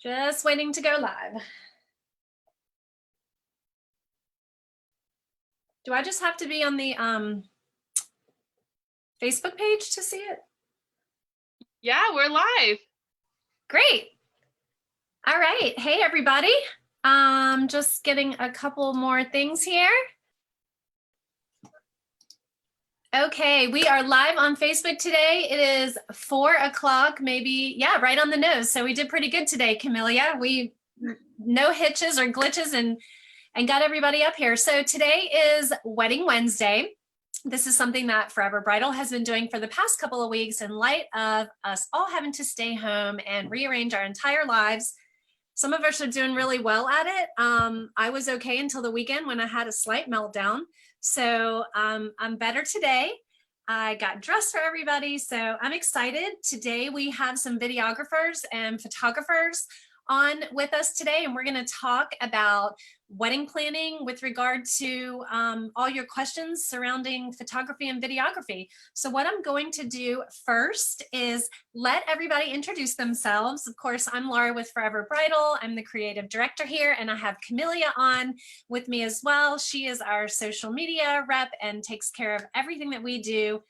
Just waiting to go live. Do I just have to be on the Facebook page to see it? Yeah, we're live. Great. All right. Hey, everybody. Just getting a couple more things here. Okay, we are live on Facebook today. It is 4 o'clock, maybe, yeah, right on the nose. So we did pretty good today, Camellia. We no hitches or glitches and got everybody up here. So today is Wedding Wednesday. This is something that Forever Bridal has been doing for the past couple of weeks in light of us all having to stay home and rearrange our entire lives. Some of us are doing really well at it. I was okay until the weekend when I had a slight meltdown. So I'm better today. I got dressed for everybody, so I'm excited. Today we have some videographers and photographers on with us today, and we're going to talk about wedding planning with regard to all your questions surrounding photography and videography. So what I'm going to do first is let everybody introduce themselves. Of course, I'm Laura with Forever Bridal. I'm the creative director here, and I have Camellia on with me as well. She is our social media rep and takes care of everything that we do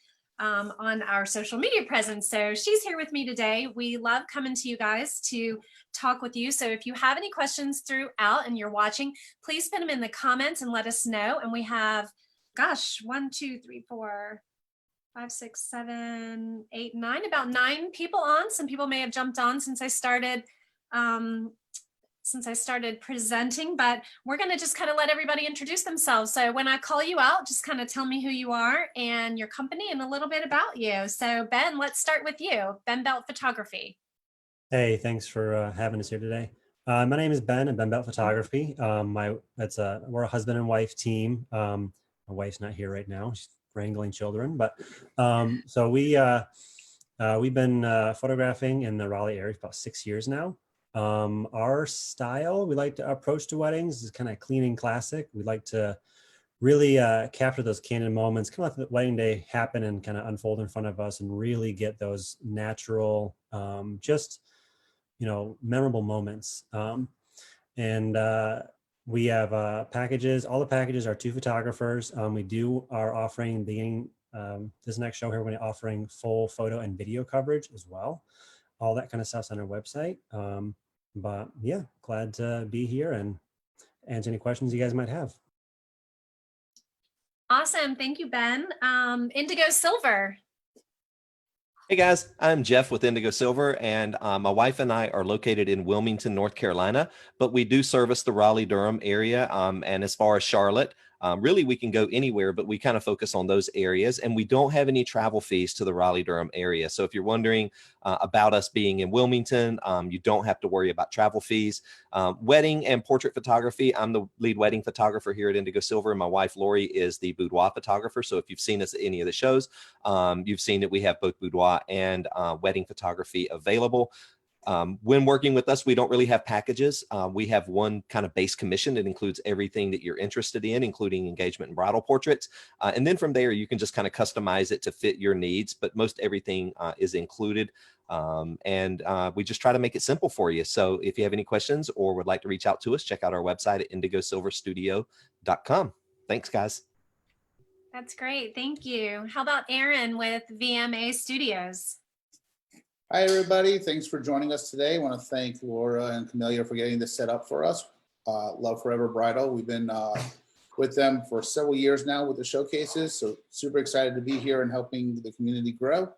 on our social media presence. So she's here with me today. We love coming to you guys to talk with you. So if you have any questions throughout and you're watching, please put them in the comments and let us know. And we have, gosh, 1, 2, 3, 4, 5, 6, 7, 8, 9, about 9 people on. Some people may have jumped on since I started presenting, but we're going to just kind of let everybody introduce themselves. So when I call you out, just kind of tell me who you are and your company and a little bit about you. So Ben, let's start with you. Ben Belt Photography. Hey, thanks for having us here today. My name is Ben at Ben Belt Photography. We're a husband and wife team. My wife's not here right now; she's wrangling children. But so we've been photographing in the Raleigh area for about 6 years now. Our style, we like to approach to weddings is kind of clean and classic. We like to really capture those candid moments, kind of let the wedding day happen and kind of unfold in front of us, and really get those natural, memorable moments. We have packages. All the packages are 2 photographers. We are offering beginning this next show here, we're going to be offering full photo and video coverage as well. All that kind of stuff's on our website. But yeah, glad to be here and answer any questions you guys might have. Awesome. Thank you, Ben. Indigo Silver. Hey guys, I'm Jeff with Indigo Silver, and my wife and I are located in Wilmington, North Carolina, but we do service the Raleigh-Durham area. And as far as Charlotte, really we can go anywhere, but we kind of focus on those areas, and we don't have any travel fees to the Raleigh-Durham area. So if you're wondering about us being in Wilmington, you don't have to worry about travel fees. Wedding and portrait photography, I'm the lead wedding photographer here at Indigo Silver, and my wife Lori is the boudoir photographer. So if you've seen us at any of the shows, you've seen that we have both boudoir and wedding photography available. When working with us, we don't really have packages. We have one kind of base commission that includes everything that you're interested in, including engagement and bridal portraits. And then from there, you can just kind of customize it to fit your needs, but most everything is included. We just try to make it simple for you. So if you have any questions or would like to reach out to us, check out our website at indigosilverstudio.com. Thanks, guys. That's great. Thank you. How about Aaron with VMA Studios? Hi, everybody. Thanks for joining us today. I want to thank Laura and Camellia for getting this set up for us. Love Forever Bridal. We've been with them for several years now with the showcases, so super excited to be here and helping the community grow.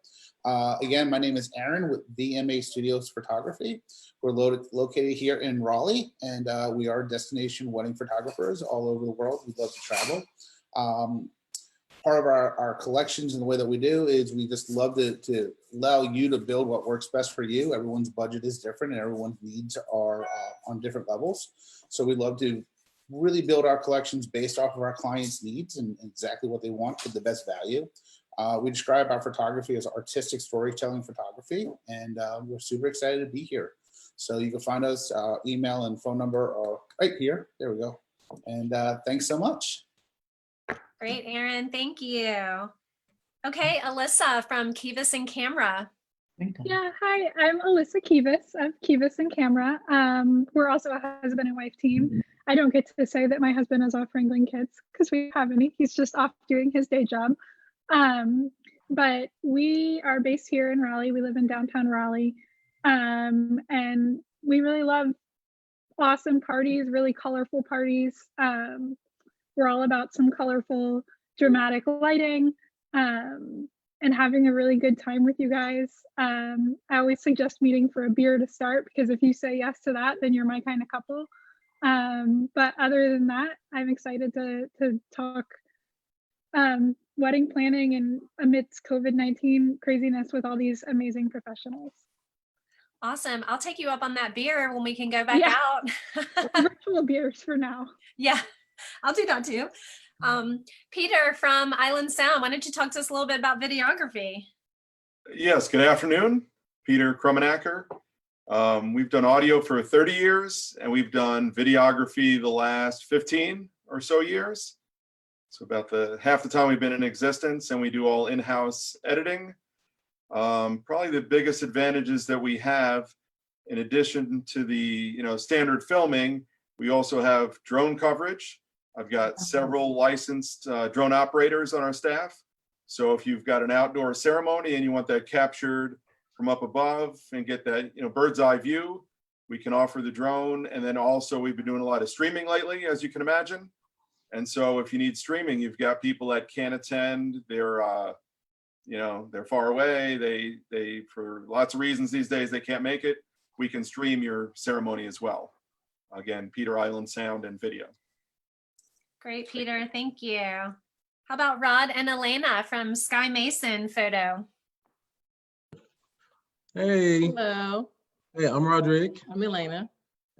Again, my name is Aaron with VMA Studios Photography. We're located here in Raleigh, and we are destination wedding photographers all over the world. We love to travel. Part of our collections and the way that we do is we just love to allow you to build what works best for you. Everyone's budget is different and everyone's needs are on different levels. So we love to really build our collections based off of our clients' needs and exactly what they want for the best value. We describe our photography as artistic storytelling photography, and we're super excited to be here. So you can find us, email and phone number are right here. There we go. And thanks so much. Great, Aaron. Thank you. Okay, Alyssa from Kivas and Camera. Yeah, hi, I'm Alyssa Kivas of Kivas and Camera. We're also a husband and wife team. I don't get to say that my husband is off wrangling kids because we have any. He's just off doing his day job. But we are based here in Raleigh. We live in downtown Raleigh. And we really love awesome parties, really colorful parties. We're all about some colorful, dramatic lighting. And having a really good time with you guys. I always suggest meeting for a beer to start, because if you say yes to that, then you're my kind of couple. But other than that, I'm excited to talk wedding planning and amidst COVID-19 craziness with all these amazing professionals. Awesome. I'll take you up on that beer when we can go back out. Virtual beers for now. Yeah, I'll do that too. Peter from Island Sound, why don't you talk to us a little bit about videography? Yes, good afternoon. Peter Krummenacker. We've done audio for 30 years, and we've done videography the last 15 or so years. So about half the time we've been in existence, and we do all in-house editing. Probably the biggest advantages that we have, in addition to the standard filming, we also have drone coverage. I've got several licensed drone operators on our staff. So if you've got an outdoor ceremony and you want that captured from up above and get that bird's eye view, we can offer the drone. And then also we've been doing a lot of streaming lately, as you can imagine. And so if you need streaming, you've got people that can't attend. They're they're far away. They for lots of reasons these days they can't make it. We can stream your ceremony as well. Again, Peter Island Sound and Video. Great, Peter. Thank you. How about Rod and Elena from Sky Mason Photo? Hey. Hello, Hey, I'm Roderick, I'm Elena.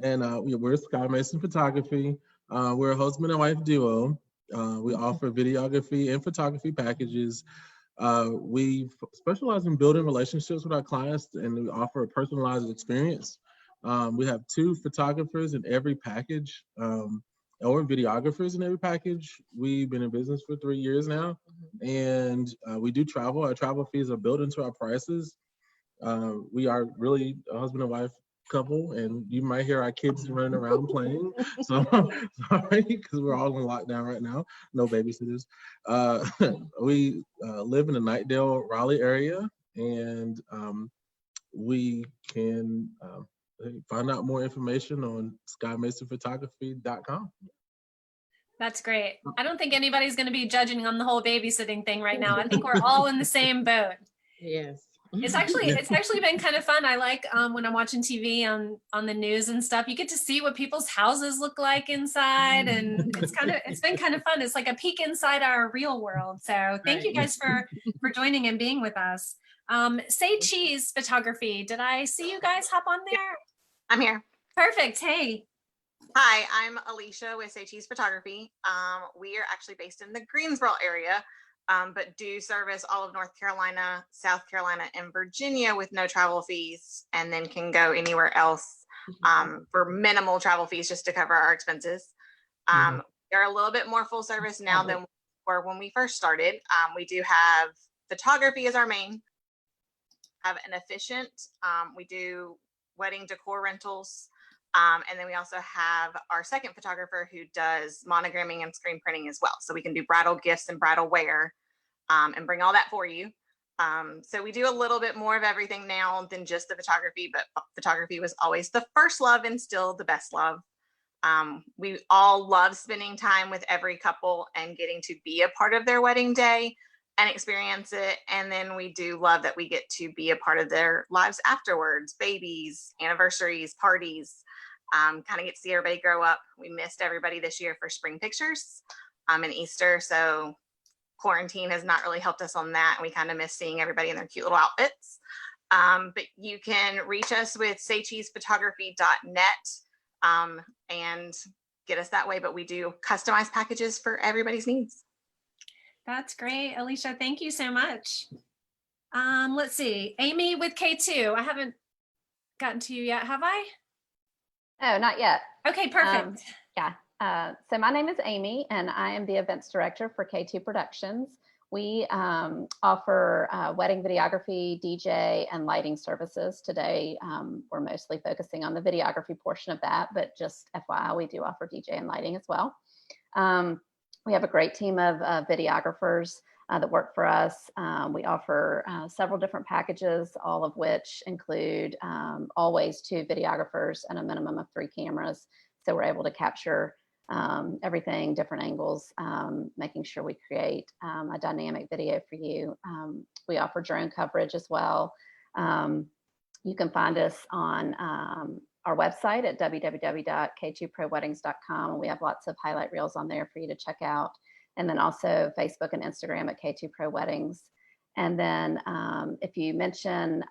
and we're Sky Mason Photography. We're a husband and wife duo. We offer videography and photography packages. We specialize in building relationships with our clients, and we offer a personalized experience. We have 2 photographers in every package, or videographers in every package. We've been in business for 3 years now, and we do travel. Our travel fees are built into our prices. We are really a husband and wife couple, and you might hear our kids running around playing. So sorry, because we're all in lockdown right now. No babysitters. We live in the Knightdale, Raleigh area, and we can find out more information on skymasonphotography.com. That's great. I don't think anybody's going to be judging on the whole babysitting thing right now. I think we're all in the same boat. Yes. It's actually been kind of fun. I like when I'm watching TV on the news and stuff, you get to see what people's houses look like inside, and it's been kind of fun. It's like a peek inside our real world. So thank you guys for joining and being with us. Say Cheese Photography. Did I see you guys hop on there? I'm here. Perfect. Hey. Hi, I'm Alicia with Say Cheese Photography. We are actually based in the Greensboro area, but do service all of North Carolina, South Carolina, and Virginia with no travel fees, and then can go anywhere else for minimal travel fees just to cover our expenses. They're a little bit more full service now than we were when we first started. We do have photography as our main, have an efficient, we do wedding decor rentals. And then we also have our second photographer who does monogramming and screen printing as well. So we can do bridal gifts and bridal wear and bring all that for you. So we do a little bit more of everything now than just the photography, but photography was always the first love and still the best love. We all love spending time with every couple and getting to be a part of their wedding day and experience it. And then we do love that we get to be a part of their lives afterwards, babies, anniversaries, parties, kind of get to see everybody grow up. We missed everybody this year for spring pictures and Easter. So quarantine has not really helped us on that. And we kind of miss seeing everybody in their cute little outfits. But you can reach us with saycheesephotography.net and get us that way. But we do customized packages for everybody's needs. That's great, Alicia. Thank you so much. Let's see. Amy with K2. I haven't gotten to you yet, have I? No, not yet. Okay, perfect. So my name is Amy, and I am the events director for K2 Productions. We offer wedding videography, DJ, and lighting services. Today, we're mostly focusing on the videography portion of that, but just FYI, we do offer DJ and lighting as well. We have a great team of videographers that work for us. We offer several different packages, all of which include always 2 videographers and a minimum of 3 cameras. So we're able to capture everything, different angles, making sure we create a dynamic video for you. We offer drone coverage as well. You can find us on our website at www.k2proweddings.com. We have lots of highlight reels on there for you to check out. And then also Facebook and Instagram at K2 Pro Weddings. And then if you mention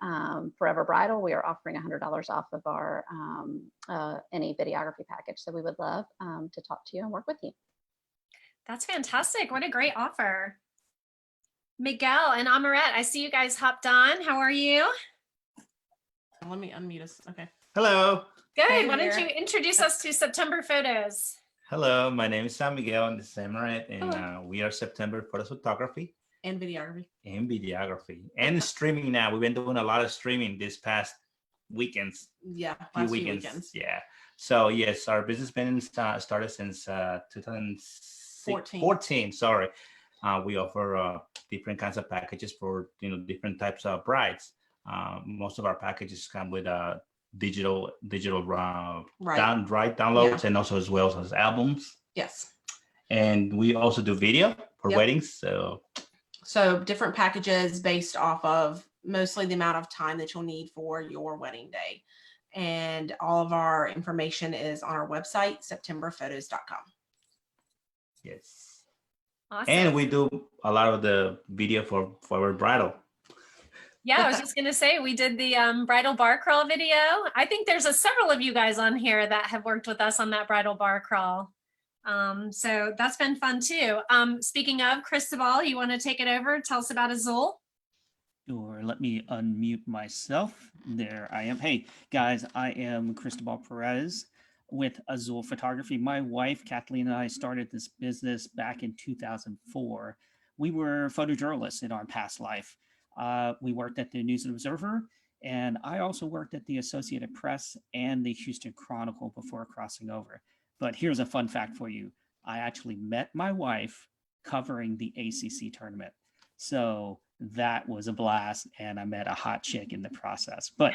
Forever Bridal, we are offering $100 off of our any videography package. So we would love to talk to you and work with you. That's fantastic. What a great offer. Miguel and Amaret, I see you guys hopped on. How are you? Let me unmute us. Okay. Hello. Good. Hey Why don't there. you introduce us to September photos? Hello. My name is San Miguel and this is Amaret, and we are September Photos Photography And videography. and Videography and streaming now. We've been doing a lot of streaming this past weekends, Yeah. few Last few weekends. weekends. Yeah. So yes, our business been started since 2014. Sorry. We offer different kinds of packages for different types of brides. Most of our packages come with digital Right. downloads, Yeah. and also as well as albums. Yes. And we also do video for Yep. weddings. So So different packages based off of mostly the amount of time that you'll need for your wedding day. And all of our information is on our website, septemberphotos.com. yes. Awesome. And we do a lot of the video for our bridal. Yeah, I was just gonna say we did the bridal bar crawl video. I think there's several of you guys on here that have worked with us on that bridal bar crawl. So that's been fun too. Speaking of, Cristobal, you want to take it over? Tell us about Azul. Sure, let me unmute myself. There I am. Hey guys, I am Cristobal Perez with Azul Photography. My wife, Kathleen, and I started this business back in 2004. We were photojournalists in our past life. We worked at the News and Observer, and I also worked at the Associated Press and the Houston Chronicle before crossing over. But here's a fun fact for you. I actually met my wife covering the ACC tournament. So that was a blast, and I met a hot chick in the process. But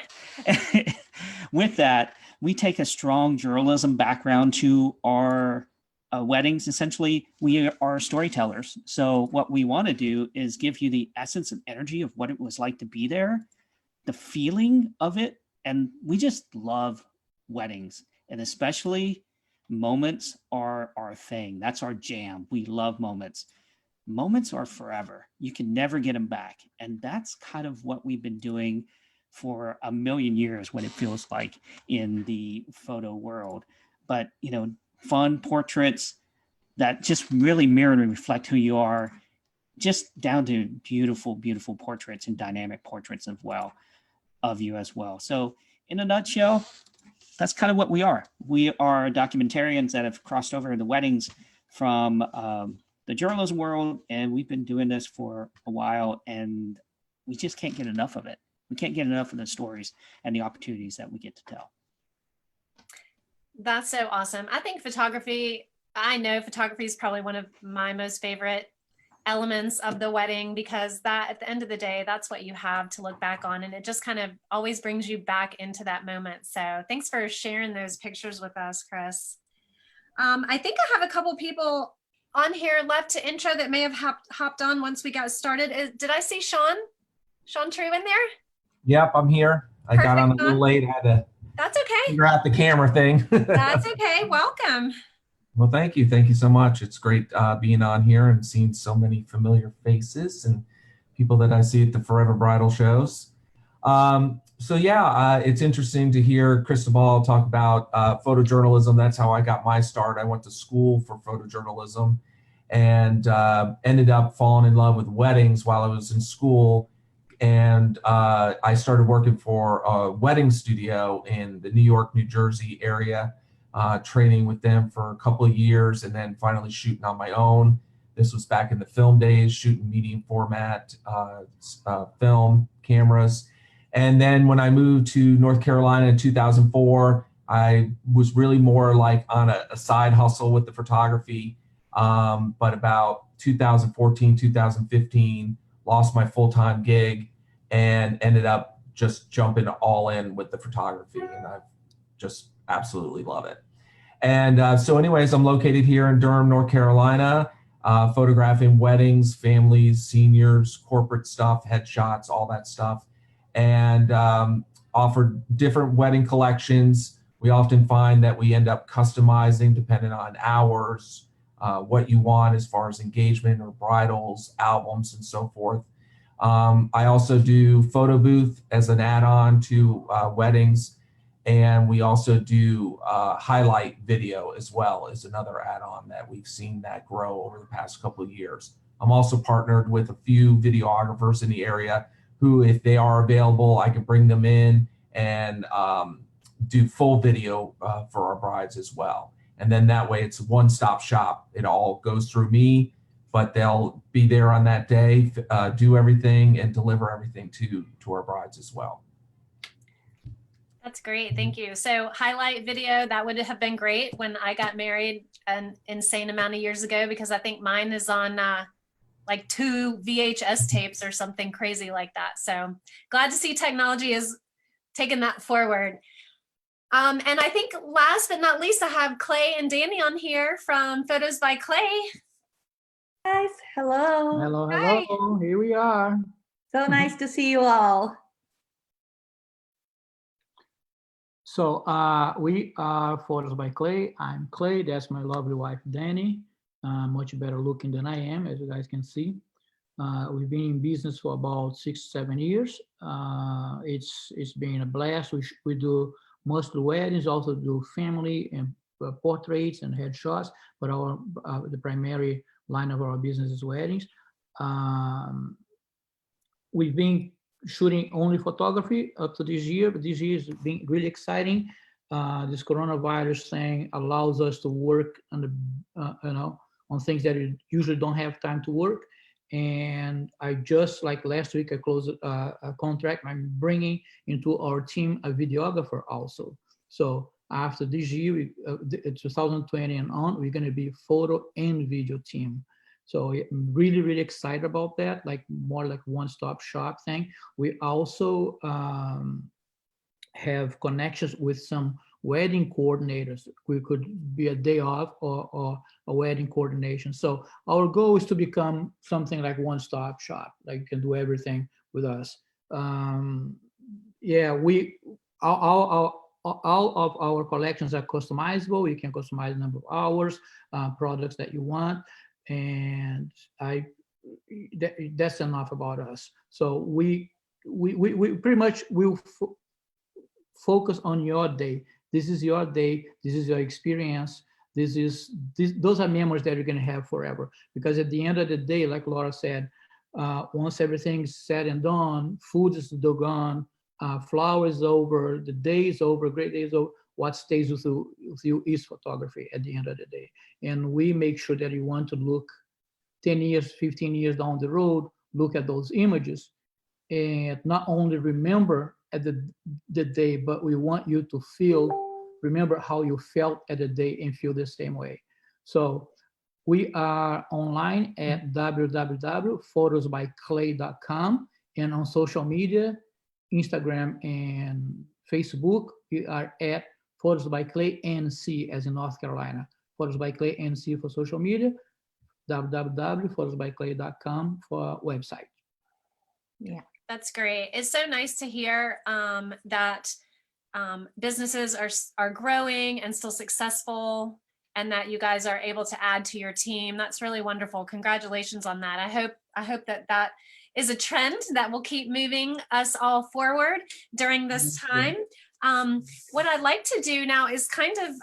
with that, we take a strong journalism background to our weddings. Essentially, we are storytellers. So what we want to do is give you the essence and energy of what it was like to be there, the feeling of it. And we just love weddings, and especially moments are our thing. That's our jam. We love moments. Moments are forever. You can never get them back. And that's kind of what we've been doing for a million years, when it feels like, in the photo world. But, fun portraits that just really mirror and reflect who you are, just down to beautiful, beautiful portraits and dynamic portraits of you as well. So in a nutshell, that's kind of what we are. We are documentarians that have crossed over into weddings from the journalism world, and we've been doing this for a while, and we just can't get enough of it. We can't get enough of the stories and the opportunities that we get to tell. That's so awesome. I know photography is probably one of my most favorite elements of the wedding, because that at the end of the day, that's what you have to look back on. And it just kind of always brings you back into that moment. So thanks for sharing those pictures with us, Chris. I think I have a couple people on here left to intro that may have hopped on once we got started. Did I see Sean True in there? Yep, I'm here. I got on a little late. Had to That's okay. figure out the camera thing. That's okay. Welcome. Well, thank you. Thank you so much. It's great being on here and seeing so many familiar faces and people that I see at the Forever Bridal shows. It's interesting to hear Cristobal talk about photojournalism. That's how I got my start. I went to school for photojournalism and ended up falling in love with weddings while I was in school. And I started working for a wedding studio in the New York, New Jersey area, training with them for a couple of years, and then finally shooting on my own. This was back in the film days, shooting medium format film cameras. And then when I moved to North Carolina in 2004, I was really more like on a side hustle with the photography. But about 2014, 2015, lost my full-time gig and ended up just jumping all in with the photography. And I just absolutely love it. And so anyways, I'm located here in Durham, North Carolina, photographing weddings, families, seniors, corporate stuff, headshots, all that stuff, and offer different wedding collections. We often find that we end up customizing depending on hours, what you want as far as engagement or bridals, albums, and so forth. I also do photo booth as an add-on to weddings. And we also do highlight video as well as another add-on that we've seen that grow over the past couple of years. I'm also partnered with a few videographers in the area who, if they are available, I can bring them in and do full video for our brides as well. And then that way it's a one-stop shop. It all goes through me, but they'll be there on that day, do everything and deliver everything to our brides as well. That's great. Thank you. So highlight video, that would have been great when I got married an insane amount of years ago, because I think mine is on like 2 VHS tapes or something crazy like that. So glad to see technology is taking that forward. And I think last but not least, I have Clay and Danny on here from Photos by Clay. Guys, hello. Hello, Hi. hello. Here we are. So nice to see you all. So we are Photos by Clay. I'm Clay. That's my lovely wife, Danny. Much better looking than I am, as you guys can see. We've been in business for about 6-7 years. It's been a blast. We do mostly weddings, also do family and portraits and headshots, but the primary line of our business is weddings. We've been shooting only photography up to this year, but this year has been really exciting. This coronavirus thing allows us to work on on things that you usually don't have time to work. And I just, like last week, I closed a contract. I'm bringing into our team a videographer also. So after this year, 2020 and on, we're going to be a photo and video team. So I'm really, really excited about that, like more like one-stop shop thing. We also have connections with some wedding coordinators. We could be a day off or a wedding coordination. So our goal is to become something like one-stop shop, like you can do everything with us. Yeah, all of our collections are customizable. You can customize the number of hours, products that you want. And that's enough about us. So we pretty much will focus on your day. This is your day. This is your experience. Those are memories that you're going to have forever. Because at the end of the day, like Laura said, once everything's said and done, food is gone, flower is over, the day is over, great day is over. What stays with you is photography at the end of the day. And we make sure that you want to look 10 years, 15 years down the road, look at those images and not only remember at the day, but we want you to remember how you felt at the day and feel the same way. So we are online at www.photosbyclay.com and on social media, Instagram and Facebook, we are at Photos by Clay NC, as in North Carolina. Photos by Clay NC for social media, www.photosbyclay.com for website. Yeah, that's great. It's so nice to hear that businesses are growing and still successful, and that you guys are able to add to your team. That's really wonderful. Congratulations on that. I hope that is a trend that will keep moving us all forward during this time. What I'd like to do now is kind of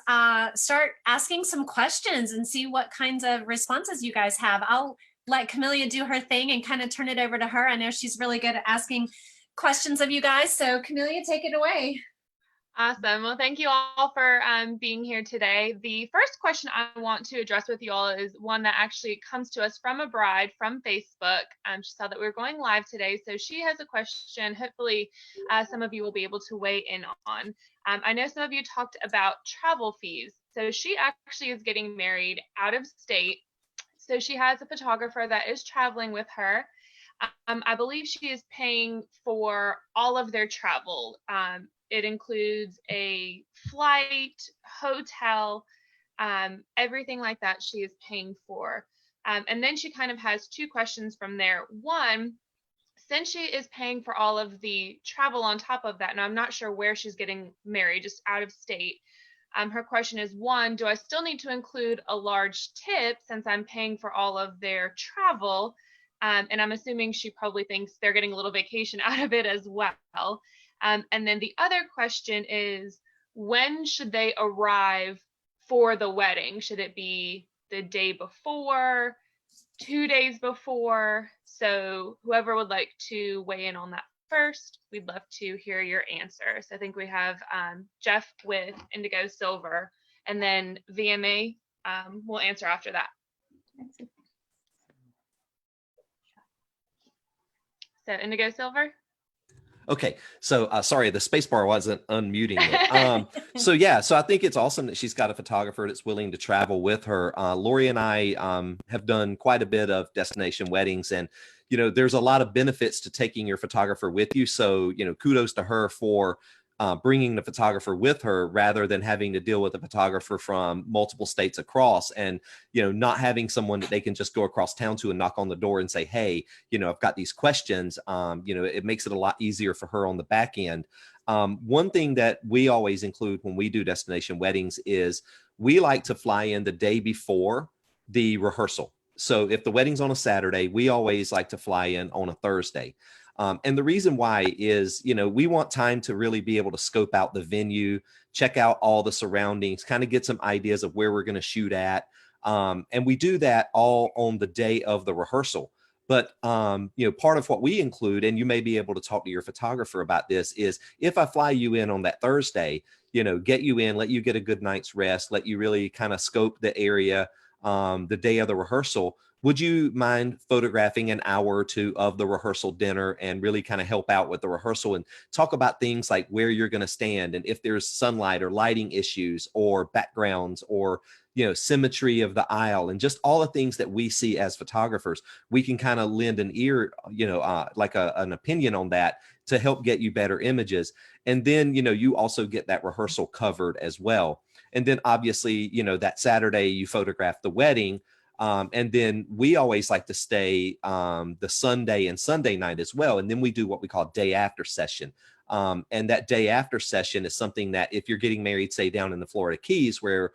start asking some questions and see what kinds of responses you guys have. I'll let Camelia do her thing and kind of turn it over to her. I know she's really good at asking questions of you guys. So Camelia, take it away. Awesome. Well, thank you all for being here today. The first question I want to address with you all is one that actually comes to us from a bride from Facebook. She saw that we were going live today, so she has a question. Hopefully, some of you will be able to weigh in on. I know some of you talked about travel fees. So she actually is getting married out of state. So she has a photographer that is traveling with her. I believe she is paying for all of their travel. It includes a flight, hotel, everything like that she is paying for. And then she kind of has two questions from there. One, since she is paying for all of the travel on top of that, and I'm not sure where she's getting married, just out of state. Her question is, one, do I still need to include a large tip since I'm paying for all of their travel? And I'm assuming she probably thinks they're getting a little vacation out of it as well. And then the other question is, when should they arrive for the wedding? Should it be the day before, 2 days before? So whoever would like to weigh in on that first, we'd love to hear your answer. So I think we have Jeff with Indigo Silver, and then VMA will answer after that. So Indigo Silver. Okay, so sorry, the space bar wasn't unmuting it. So yeah, so I think it's awesome that she's got a photographer that's willing to travel with her. Lori and I have done quite a bit of destination weddings, and there's a lot of benefits to taking your photographer with you. So kudos to her for bringing the photographer with her rather than having to deal with a photographer from multiple states across, and not having someone that they can just go across town to and knock on the door and say, hey, I've got these questions. It makes it a lot easier for her on the back end. One thing that we always include when we do destination weddings is we like to fly in the day before the rehearsal. So if the wedding's on a Saturday, we always like to fly in on a Thursday. And the reason why is, we want time to really be able to scope out the venue, check out all the surroundings, kind of get some ideas of where we're going to shoot at. And we do that all on the day of the rehearsal. But, part of what we include, and you may be able to talk to your photographer about this, is if I fly you in on that Thursday, get you in, let you get a good night's rest, let you really kind of scope the area the day of the rehearsal. Would you mind photographing an hour or two of the rehearsal dinner and really kind of help out with the rehearsal and talk about things like where you're going to stand and if there's sunlight or lighting issues or backgrounds or, symmetry of the aisle and just all the things that we see as photographers? We can kind of lend an ear, like an opinion on that to help get you better images. And then, you also get that rehearsal covered as well. And then obviously, that Saturday you photograph the wedding. And then we always like to stay the Sunday and Sunday night as well. And then we do what we call day after session. And that day after session is something that if you're getting married, say down in the Florida Keys, where,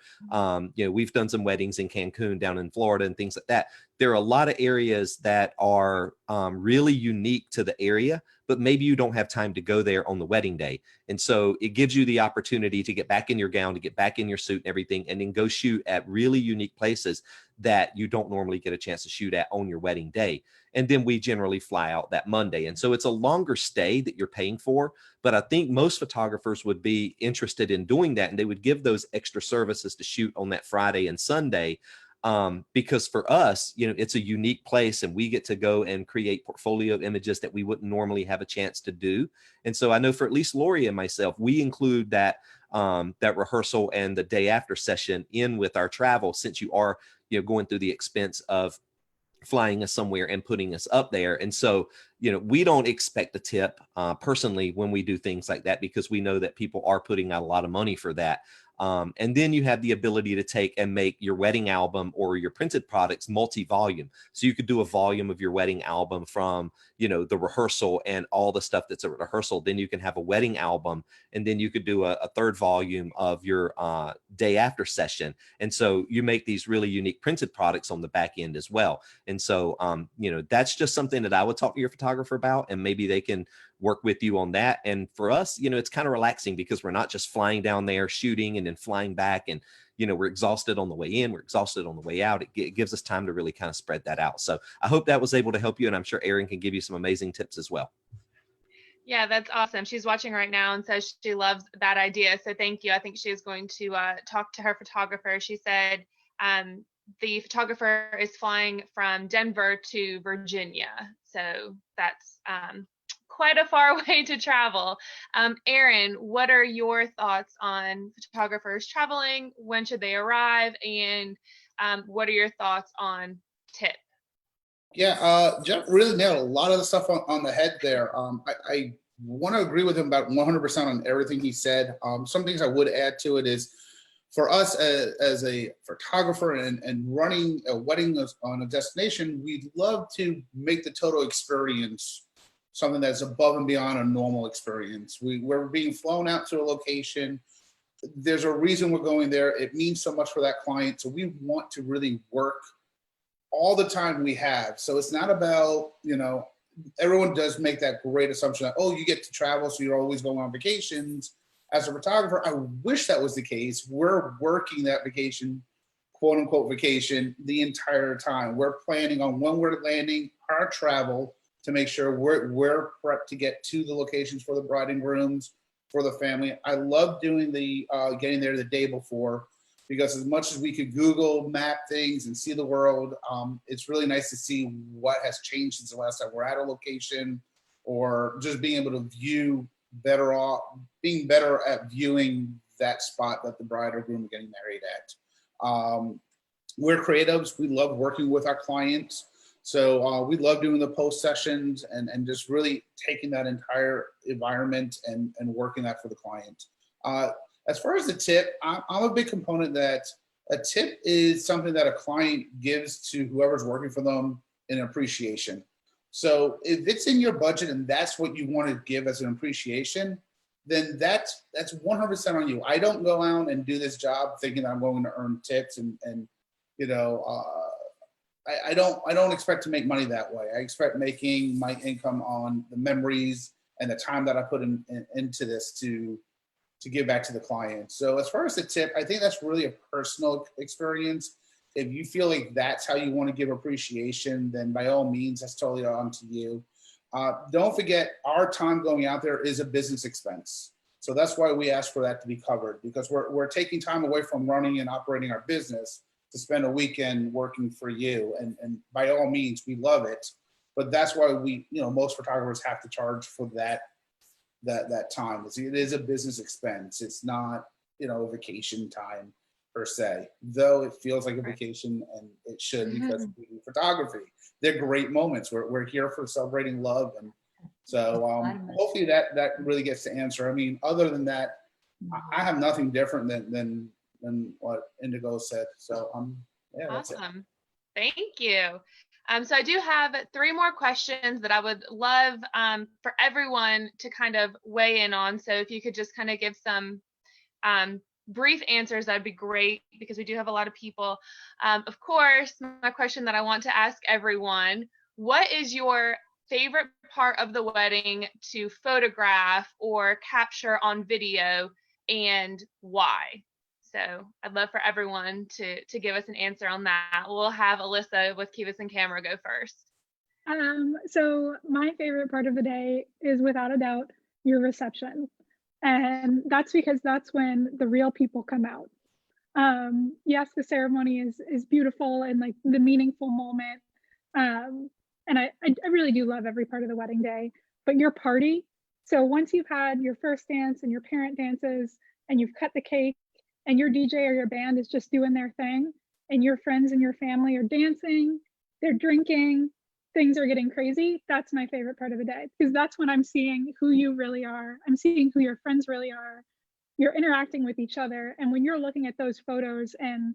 we've done some weddings in Cancun down in Florida and things like that. There are a lot of areas that are really unique to the area, but maybe you don't have time to go there on the wedding day. And so it gives you the opportunity to get back in your gown, to get back in your suit and everything, and then go shoot at really unique places that you don't normally get a chance to shoot at on your wedding day. And then we generally fly out that Monday. And so it's a longer stay that you're paying for, but I think most photographers would be interested in doing that. And they would give those extra services to shoot on that Friday and Sunday. Because for us, it's a unique place and we get to go and create portfolio images that we wouldn't normally have a chance to do. And so I know for at least Lori and myself, we include that rehearsal and the day after session in with our travel, since you are, going through the expense of flying us somewhere and putting us up there. And so, we don't expect a tip personally when we do things like that, because we know that people are putting out a lot of money for that. And then you have the ability to take and make your wedding album or your printed products multi-volume. So you could do a volume of your wedding album from, the rehearsal and all the stuff that's a rehearsal. Then you can have a wedding album, and then you could do a third volume of your day after session. And so you make these really unique printed products on the back end as well. And so, that's just something that I would talk to your photographer about, and maybe they can work with you on that. And for us, it's kind of relaxing because we're not just flying down there shooting and then flying back and, we're exhausted on the way in, we're exhausted on the way out. It gives us time to really kind of spread that out. So I hope that was able to help you. And I'm sure Aaron can give you some amazing tips as well. Yeah, that's awesome. She's watching right now and says she loves that idea. So thank you. I think she is going to talk to her photographer. She said the photographer is flying from Denver to Virginia. So that's quite a far way to travel. Erin, what are your thoughts on photographers traveling? When should they arrive? And what are your thoughts on tip? Yeah, Jeff really nailed a lot of the stuff on the head there. I want to agree with him about 100% on everything he said. Some things I would add to it is, for us as a photographer and running a wedding on a destination, we'd love to make the total experience something that's above and beyond a normal experience. We're being flown out to a location. There's a reason we're going there. It means so much for that client. So we want to really work all the time we have. So it's not about, everyone does make that great assumption that, oh, you get to travel, so you're always going on vacations. As a photographer, I wish that was the case. We're working that vacation, quote unquote vacation, the entire time. We're planning on when we're landing, our travel, to make sure we're prepped to get to the locations for the bride and grooms, for the family. I love doing the getting there the day before, because as much as we could Google map things and see the world, it's really nice to see what has changed since the last time we're at a location, or just being able to view being better at viewing that spot that the bride or groom are getting married at. We're creatives. We love working with our clients. So we love doing the post sessions and just really taking that entire environment and working that for the client. As far as the tip, I'm a big component that a tip is something that a client gives to whoever's working for them in appreciation. So if it's in your budget and that's what you want to give as an appreciation, then that's 100% on you. I don't go out and do this job thinking that I'm going to earn tips and I don't expect to make money that way. I expect making my income on the memories and the time that I put into this to give back to the client. So as far as the tip, I think that's really a personal experience. If you feel like that's how you want to give appreciation, then by all means, that's totally on to you. Don't forget, our time going out there is a business expense. So that's why we ask for that to be covered, because we're taking time away from running and operating our business to spend a weekend working for you. And by all means, we love it. But that's why most photographers have to charge for that time. It is a business expense. It's not, vacation time per se, though it feels like a vacation, and it should, because we do photography. They're great moments. We're here for celebrating love. And so hopefully that really gets to answer. I mean, other than that, I have nothing different than what Indigo said. So yeah, that's awesome. Thank you. So I do have 3 more questions that I would love for everyone to kind of weigh in on. So if you could just kind of give some brief answers, that'd be great, because we do have a lot of people. Of course, my question that I want to ask everyone: what is your favorite part of the wedding to photograph or capture on video, and why? So I'd love for everyone to give us an answer on that. We'll have Alyssa with Kivas and Camera go first. So my favorite part of the day is, without a doubt, your reception. And that's because that's when the real people come out. Yes, the ceremony is beautiful and like the meaningful moment. And I really do love every part of the wedding day, but your party. So once you've had your first dance and your parent dances and you've cut the cake, and your DJ or your band is just doing their thing, and your friends and your family are dancing, they're drinking, things are getting crazy, that's my favorite part of the day, because that's when I'm seeing who you really are. I'm seeing who your friends really are. You're interacting with each other. And when you're looking at those photos in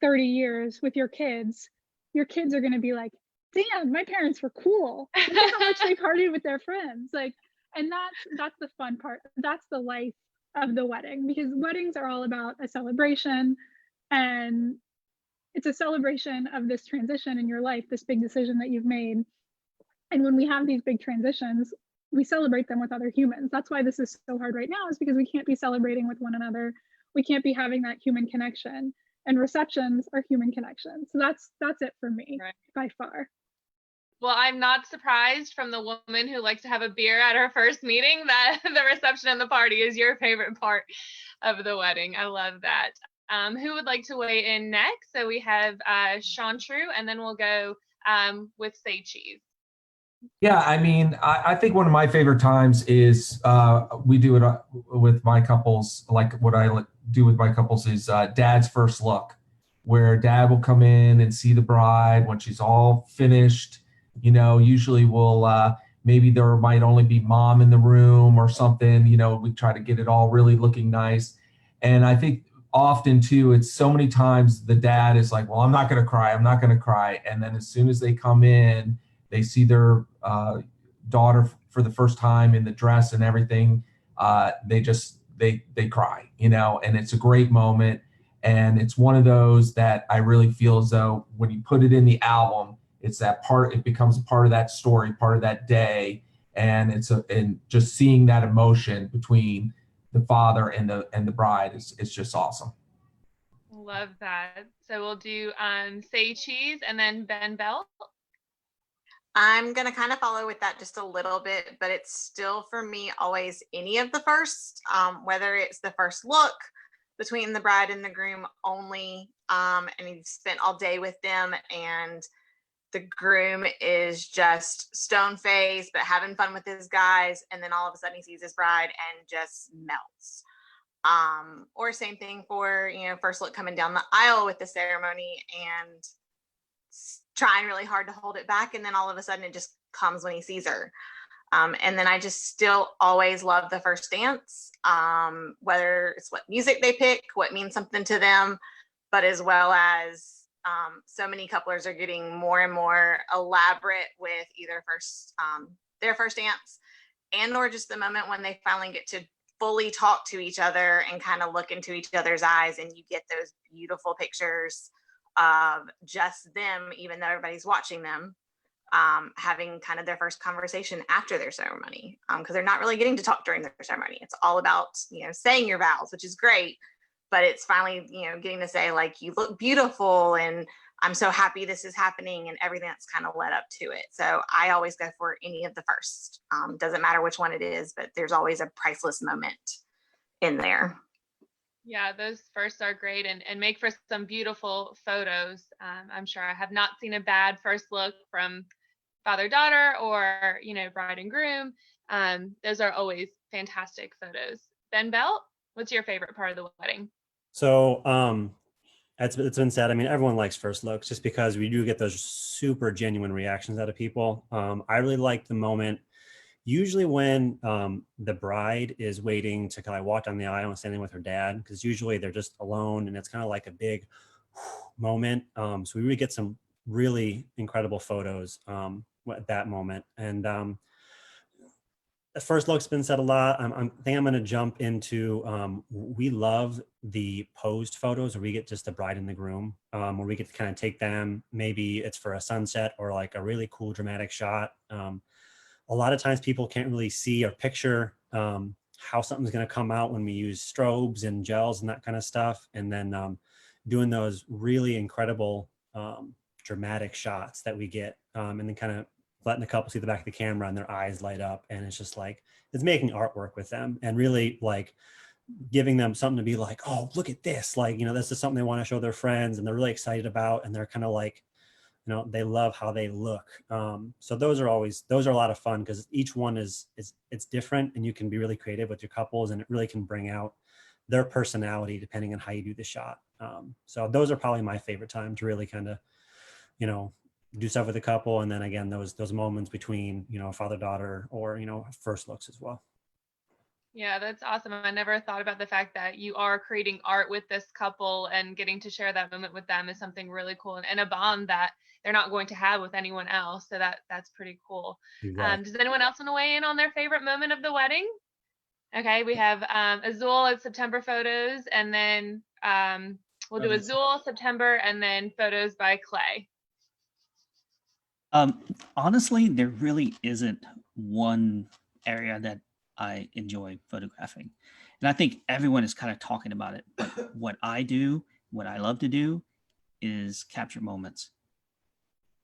30 years with your kids are going to be like, damn, my parents were cool. Look at how much they partied with their friends. Like, and that's the fun part. That's the life of the wedding, because weddings are all about a celebration, and it's a celebration of this transition in your life, this big decision that you've made. And when we have these big transitions, we celebrate them with other humans. That's why this is so hard right now, is because we can't be celebrating with one another. We can't be having that human connection, and receptions are human connections. So that's it for me, right, by far. Well, I'm not surprised from the woman who likes to have a beer at her first meeting that the reception and the party is your favorite part of the wedding. I love that. Who would like to weigh in next? So we have Sean True, and then we'll go with Say Cheese. Yeah, I mean, I think one of my favorite times is we do it with my couples. Like what I do with my couples is dad's first look, where dad will come in and see the bride when she's all finished. You know, usually we'll maybe there might only be mom in the room or something. You know, we try to get it all really looking nice. And I think often too, it's so many times the dad is like, well, I'm not going to cry. I'm not going to cry. And then as soon as they come in, they see their daughter for the first time in the dress and everything. They cry, you know, and it's a great moment. And it's one of those that I really feel as though when you put it in the album, it's that part, it becomes a part of that story, part of that day. And and just seeing that emotion between the father and the bride is just awesome. Love that. So we'll do Say Cheese and then Ben Bell. I'm going to kind of follow with that just a little bit, but it's still for me always any of the first, whether it's the first look between the bride and the groom only, and you've spent all day with them and the groom is just stone faced but having fun with his guys, and then all of a sudden he sees his bride and just melts. Or same thing for, you know, first look coming down the aisle with the ceremony and trying really hard to hold it back, and then all of a sudden it just comes when he sees her. And then I just still always love the first dance, whether it's what music they pick, what means something to them, but as well as so many couplers are getting more and more elaborate with either their first dance and or just the moment when they finally get to fully talk to each other and kind of look into each other's eyes, and you get those beautiful pictures of just them, even though everybody's watching them, having kind of their first conversation after their ceremony, because they're not really getting to talk during their ceremony. It's all about, you know, saying your vows, which is great, but it's finally, you know, getting to say like, you look beautiful and I'm so happy this is happening, and everything that's kind of led up to it. So I always go for any of the first. Doesn't matter which one it is, but there's always a priceless moment in there. Yeah, those firsts are great and make for some beautiful photos. I'm sure I have not seen a bad first look from father-daughter or, you know, bride and groom. Those are always fantastic photos. Ben Bell, what's your favorite part of the wedding? So it's been said, I mean, everyone likes first looks just because we do get those super genuine reactions out of people. I really like the moment usually when the bride is waiting to kind of walk down the aisle and standing with her dad, because usually they're just alone and it's kind of like a big moment. So we really get some really incredible photos at that moment. And the first look's been said a lot. I think I'm going to jump into, we love the posed photos where we get just the bride and the groom, where we get to kind of take them. Maybe it's for a sunset or like a really cool dramatic shot. A lot of times people can't really see or picture how something's going to come out when we use strobes and gels and that kind of stuff. And then doing those really incredible dramatic shots that we get, and then kind of letting the couple see the back of the camera and their eyes light up. And it's just like, it's making artwork with them and really like giving them something to be like, oh, look at this. Like, you know, this is something they want to show their friends and they're really excited about. And they're kind of like, you know, they love how they look. So those are a lot of fun because each one it's different and you can be really creative with your couples and it really can bring out their personality depending on how you do the shot. So those are probably my favorite time to really kind of, you know, do stuff with a couple. And then again, those moments between, you know, father-daughter or, you know, first looks as well. Yeah, that's awesome. I never thought about the fact that you are creating art with this couple and getting to share that moment with them is something really cool and a bond that they're not going to have with anyone else. So that's pretty cool. Exactly. Does anyone else want to weigh in on their favorite moment of the wedding? Okay, we have Azul at September photos, and then we'll do Azul, September, and then photos by Clay. Honestly, there really isn't one area that I enjoy photographing. And I think everyone is kind of talking about it. But what I love to do is capture moments.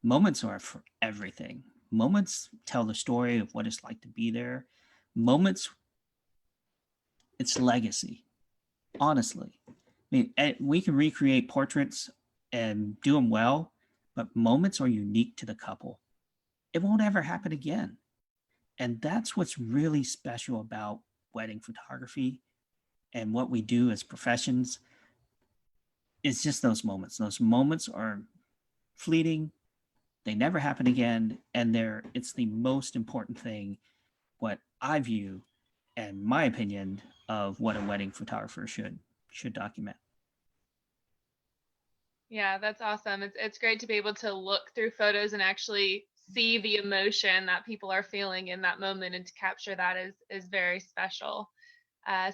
Moments are for everything. Moments tell the story of what it's like to be there. Moments, it's legacy, honestly. I mean, we can recreate portraits and do them well, but moments are unique to the couple. It won't ever happen again. And that's what's really special about wedding photography and what we do as professions. It's just those moments. Those moments are fleeting. They never happen again. And it's the most important thing, what I view and my opinion of what a wedding photographer should document. Yeah, that's awesome. It's great to be able to look through photos and actually see the emotion that people are feeling in that moment, and to capture that is very special.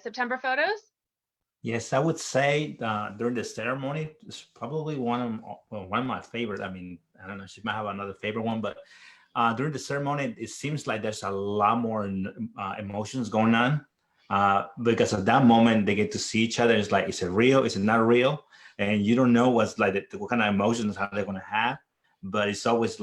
September photos? Yes, I would say during the ceremony, it's probably one of my favorite. I mean, I don't know, she might have another favorite one, but during the ceremony, it seems like there's a lot more emotions going on because at that moment they get to see each other. It's like, is it real? Is it not real? And you don't know what kind of emotions how they're going to have, but it's always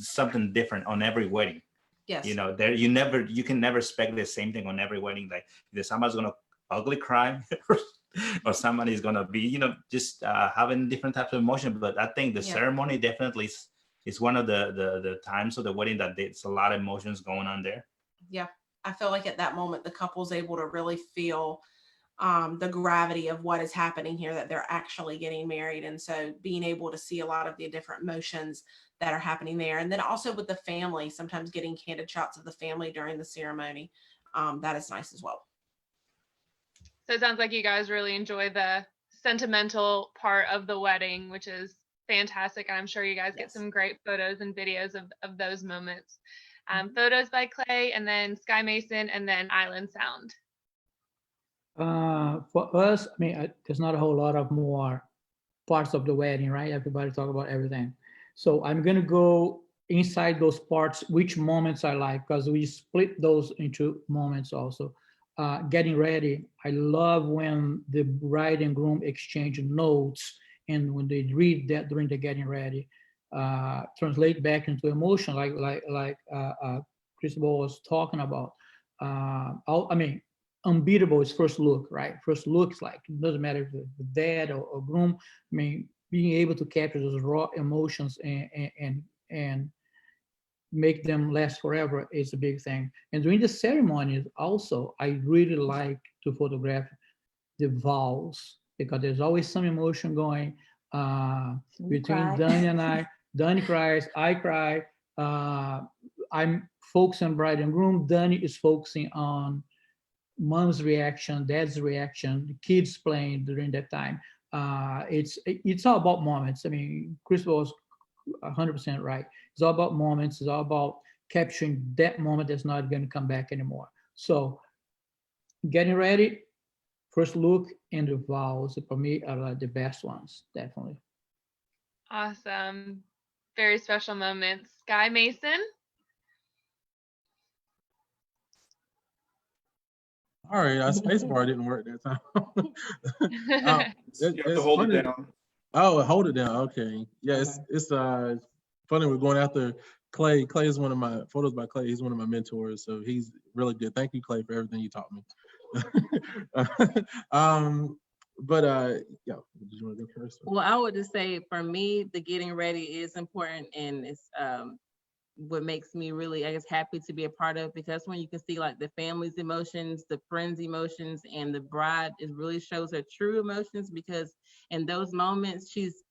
something different on every wedding. Yes. You know, you can never expect the same thing on every wedding. Like either somebody's going to ugly cry or somebody's going to be, just having different types of emotion. But I think the ceremony definitely is one of the times of the wedding that there's a lot of emotions going on there. Yeah. I feel like at that moment, the couple's able to really feel the gravity of what is happening here, that they're actually getting married. And so being able to see a lot of the different emotions that are happening there. And then also with the family, sometimes getting candid shots of the family during the ceremony. That is nice as well. So it sounds like you guys really enjoy the sentimental part of the wedding, which is fantastic. And I'm sure you guys get some great photos and videos of those moments. Photos by Clay, and then Sky Mason, and then Island Sound. For us, I mean, there's not a whole lot of more parts of the wedding, right? Everybody talk about everything. So I'm gonna go inside those parts, which moments I like, because we split those into moments also. Getting ready, I love when the bride and groom exchange notes, and when they read that during the getting ready, translate back into emotion, like Cristobal was talking about. I mean, unbeatable is first look, right? First look is like, it doesn't matter if it's the dad or groom. I mean, being able to capture those raw emotions and make them last forever is a big thing. And during the ceremonies also, I really like to photograph the vows, because there's always some emotion going between Dani and I. Dani cries, I cry. I'm focusing on bride and groom. Dani is focusing on mom's reaction, dad's reaction, the kids playing during that time. It's all about moments. I mean, Chris was 100% right. It's all about moments. It's all about capturing that moment that's not going to come back anymore. So getting ready, first look, and the vows for me are like the best ones, definitely. Awesome. Very special moments. Sky Mason. All right, our space bar didn't work that time. You have to hold it down. Oh, hold it down. Okay. Yeah, it's funny. We're going after Clay. Clay is one of my photos by Clay. He's one of my mentors, so he's really good. Thank you, Clay, for everything you taught me. Yeah, did you want to go first? Well, I would just say for me, the getting ready is important, and it's what makes me really, I guess, happy to be a part of, because when you can see like the family's emotions, the friends' emotions, and the bride, it really shows her true emotions, because in those moments she's,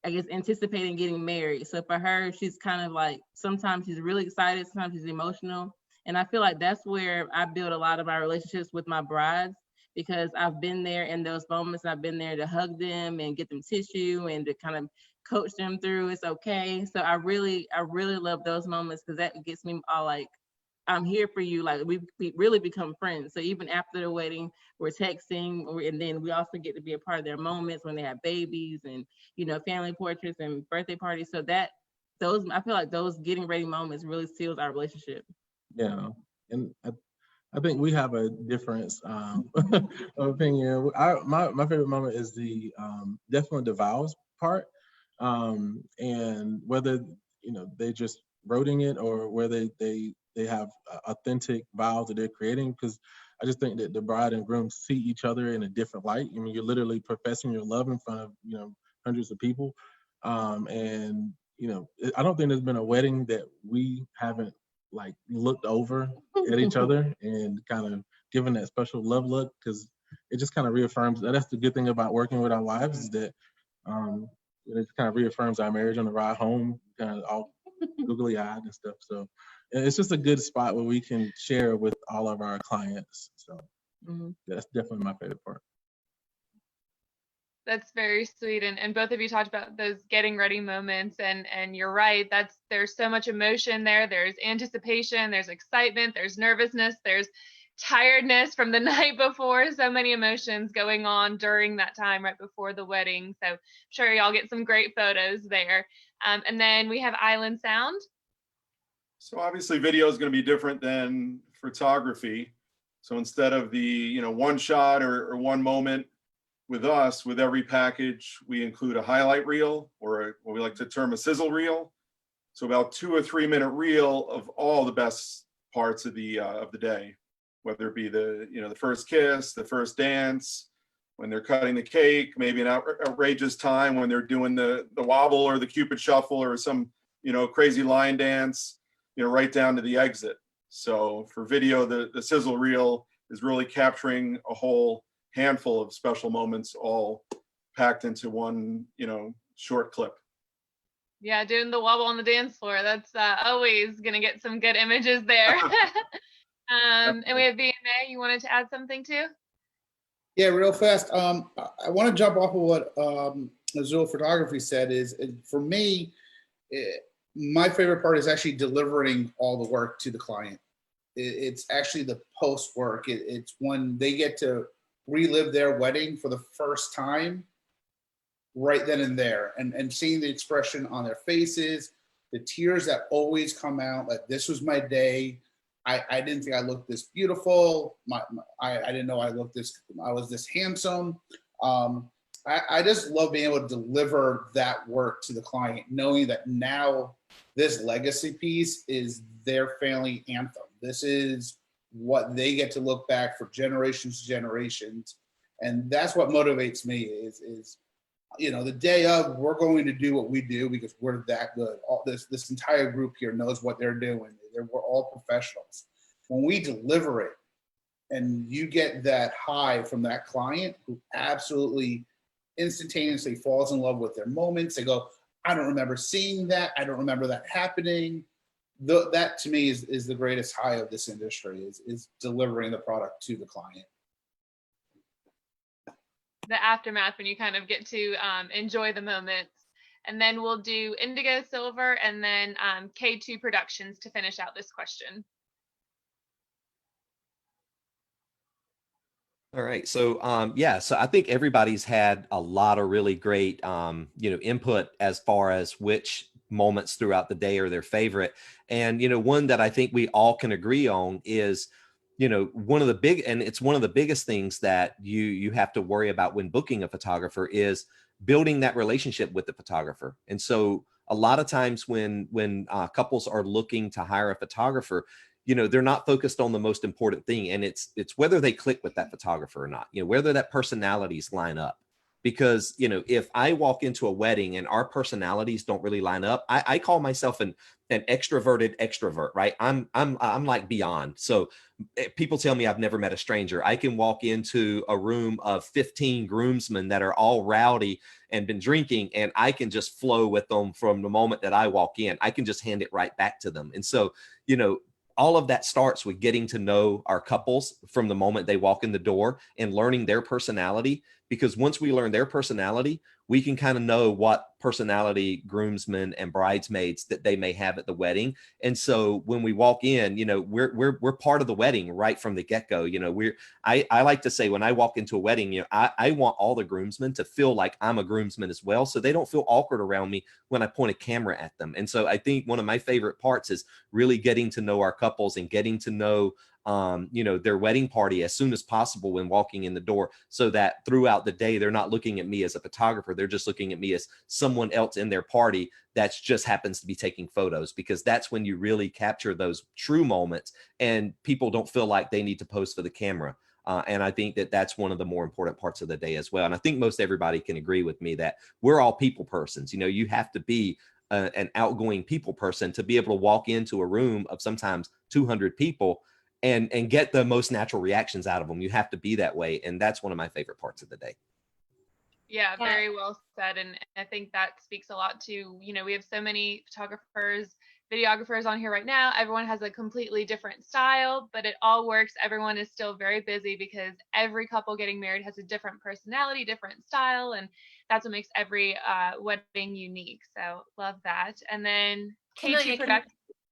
I guess, anticipating getting married. So for her, she's kind of like, sometimes she's really excited, sometimes she's emotional. And I feel like that's where I build a lot of my relationships with my brides, because I've been there in those moments. I've been there to hug them and get them tissue and to kind of coach them through it's okay. So I really love those moments, because that gets me all like, I'm here for you. Like we really become friends. So even after the wedding, we're texting, and then we also get to be a part of their moments when they have babies and, family portraits and birthday parties. So I feel like those getting ready moments really seals our relationship. Yeah, and I think we have a difference of opinion. My favorite moment is the definitely the vows part. And whether, you know, they just wrote it or whether they have authentic vows that they're creating, because I just think that the bride and groom see each other in a different light. I mean, you're literally professing your love in front of, you know, hundreds of people. And, you know, I don't think there's been a wedding that we haven't like looked over at each other and kind of given that special love look, because it just kind of reaffirms that. That's the good thing about working with our wives, is that it kind of reaffirms our marriage on the ride home, kind of all googly eyed and stuff. So it's just a good spot where we can share with all of our clients. So that's definitely my favorite part. That's very sweet. And both of you talked about those getting ready moments, and you're right. There's so much emotion there. There's anticipation, there's excitement, there's nervousness, there's tiredness from the night before. So many emotions going on during that time right before the wedding. So I'm sure y'all get some great photos there. And then we have Island Sound. So obviously video is going to be different than photography. So instead of the, you know, one shot or one moment with us, with every package, we include a highlight reel, or what we like to term a sizzle reel. So about 2 or 3 minute reel of all the best parts of the day, whether it be the, you know, the first kiss, the first dance, when they're cutting the cake, maybe an outrageous time when they're doing the wobble or the Cupid shuffle or some, you know, crazy line dance, you know, right down to the exit. So for video, the sizzle reel is really capturing a whole handful of special moments all packed into one, you know, short clip. Yeah, doing the wobble on the dance floor. That's always going to get some good images there. And we have VMA. You wanted to add something too? Yeah, real fast. I want to jump off of what Azul Photography said. Is for me, my favorite part is actually delivering all the work to the client. It's actually the post work. It's when they get to relive their wedding for the first time, right then and there, and seeing the expression on their faces, the tears that always come out, like, this was my day. I didn't think I looked this beautiful. I didn't know I was this handsome. I just love being able to deliver that work to the client, knowing that now this legacy piece is their family anthem. This is what they get to look back for generations to generations. And that's what motivates me is, you know, the day of, we're going to do what we do because we're that good. All this entire group here knows what they're doing. We're all professionals. When we deliver it and you get that high from that client who absolutely instantaneously falls in love with their moments, they go, I don't remember seeing that. I don't remember that happening. That to me is the greatest high of this industry, is delivering the product to the client. The aftermath, when you kind of get to enjoy the moments. And then we'll do Indigo Silver and then K2 Productions to finish out this question. All right. So, yeah, so I think everybody's had a lot of really great, you know, input as far as which moments throughout the day are their favorite. And, you know, one that I think we all can agree on is, you know, one of the biggest things that you have to worry about when booking a photographer is building that relationship with the photographer. And so a lot of times when couples are looking to hire a photographer, you know, they're not focused on the most important thing. And it's whether they click with that photographer or not, you know, whether that personalities line up. Because, you know, if I walk into a wedding and our personalities don't really line up, I call myself an extroverted extrovert, right? I'm like beyond. So people tell me I've never met a stranger. I can walk into a room of 15 groomsmen that are all rowdy and been drinking, and I can just flow with them from the moment that I walk in. I can just hand it right back to them. And so, you know, all of that starts with getting to know our couples from the moment they walk in the door and learning their personality. Because once we learn their personality, we can kind of know what personality groomsmen and bridesmaids that they may have at the wedding. And so when we walk in, you know, we're part of the wedding right from the get-go. You know, I like to say when I walk into a wedding, you know, I want all the groomsmen to feel like I'm a groomsman as well, so they don't feel awkward around me when I point a camera at them. And so I think one of my favorite parts is really getting to know our couples and getting to know their wedding party as soon as possible when walking in the door, so that throughout the day, they're not looking at me as a photographer. They're just looking at me as someone else in their party that just happens to be taking photos, because that's when you really capture those true moments and people don't feel like they need to pose for the camera. And I think that that's one of the more important parts of the day as well. And I think most everybody can agree with me that we're all people persons. You have to be an outgoing people person to be able to walk into a room of sometimes 200 people and get the most natural reactions out of them. You have to be that way. And that's one of my favorite parts of the day. Yeah, very well said. And I think that speaks a lot to, we have so many photographers, videographers on here right now. Everyone has a completely different style, but it all works. Everyone is still very busy because every couple getting married has a different personality, different style, and that's what makes every wedding unique. So love that. And then Camelia,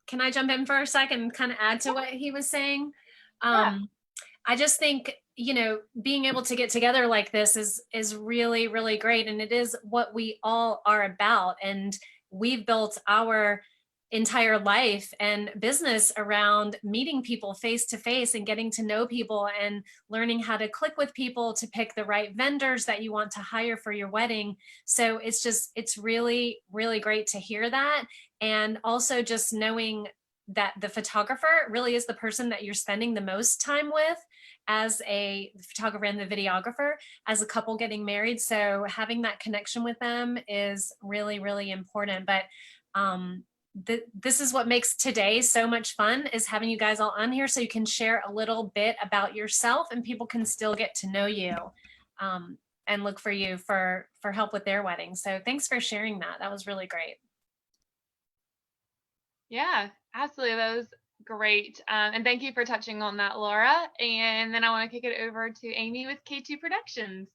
can I jump in for a second and kind of add to what he was saying? I just think, being able to get together like this is really, really great. And it is what we all are about. And we've built our entire life and business around meeting people face to face and getting to know people and learning how to click with people to pick the right vendors that you want to hire for your wedding. So it's really, really great to hear that. And also just knowing that the photographer really is the person that you're spending the most time with as a photographer and the videographer as a couple getting married. So having that connection with them is really, really important. But this is what makes today so much fun, is having you guys all on here so you can share a little bit about yourself and people can still get to know you and look for you for help with their wedding. So thanks for sharing that. That was really great. Yeah, absolutely. That was great. And thank you for touching on that, Laura. And then I want to kick it over to Amy with K2 Productions.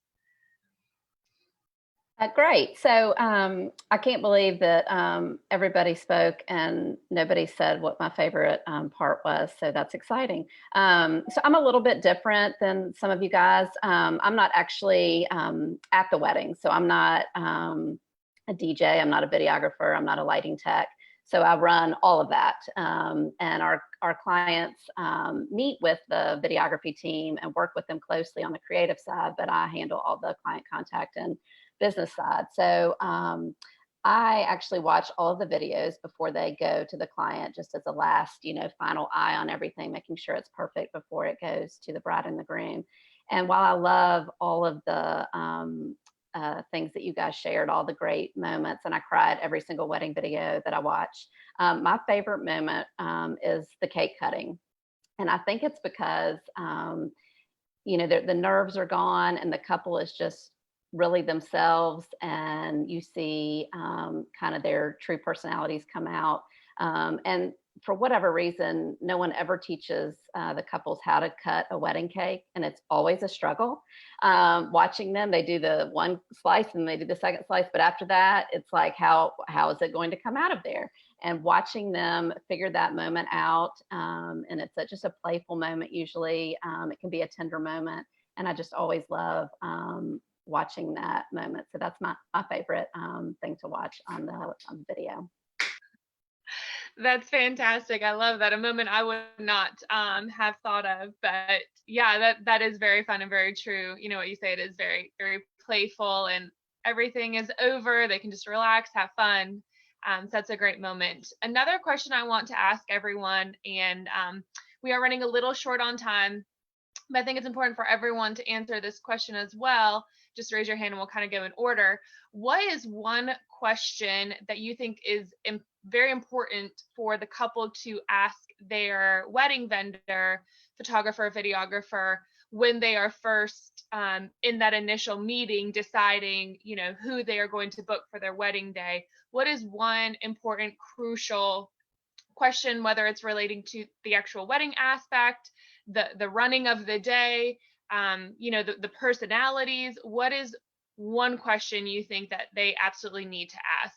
Great. So I can't believe that everybody spoke and nobody said what my favorite part was. So that's exciting. So I'm a little bit different than some of you guys. I'm not actually at the wedding. So I'm not a DJ. I'm not a videographer. I'm not a lighting tech. So I run all of that. And our clients meet with the videography team and work with them closely on the creative side, but I handle all the client contact and business side. So I actually watch all of the videos before they go to the client, just as a last, final eye on everything, making sure it's perfect before it goes to the bride and the groom. And while I love all of the things that you guys shared, all the great moments, and I cried every single wedding video that I watch, my favorite moment is the cake cutting. And I think it's because, the nerves are gone and the couple is just really themselves, and you see kind of their true personalities come out. And for whatever reason, no one ever teaches the couples how to cut a wedding cake, and it's always a struggle. Watching them, they do the one slice and they do the second slice, but after that, it's like, how is it going to come out of there? And watching them figure that moment out, and it's just a playful moment usually. It can be a tender moment, and I just always love watching that moment. So that's my favorite thing to watch on the video. That's fantastic. I love that. A moment I would not have thought of, but yeah, that is very fun and very true. What you say, it is very, very playful, and everything is over. They can just relax, have fun. So that's a great moment. Another question I want to ask everyone, and we are running a little short on time, but I think it's important for everyone to answer this question as well. Just raise your hand and we'll kind of go in order. What is one question that you think is very important for the couple to ask their wedding vendor, photographer, videographer, when they are first in that initial meeting deciding, who they are going to book for their wedding day? What is one important, crucial question, whether it's relating to the actual wedding aspect, the running of the day, the personalities? What is one question you think that they absolutely need to ask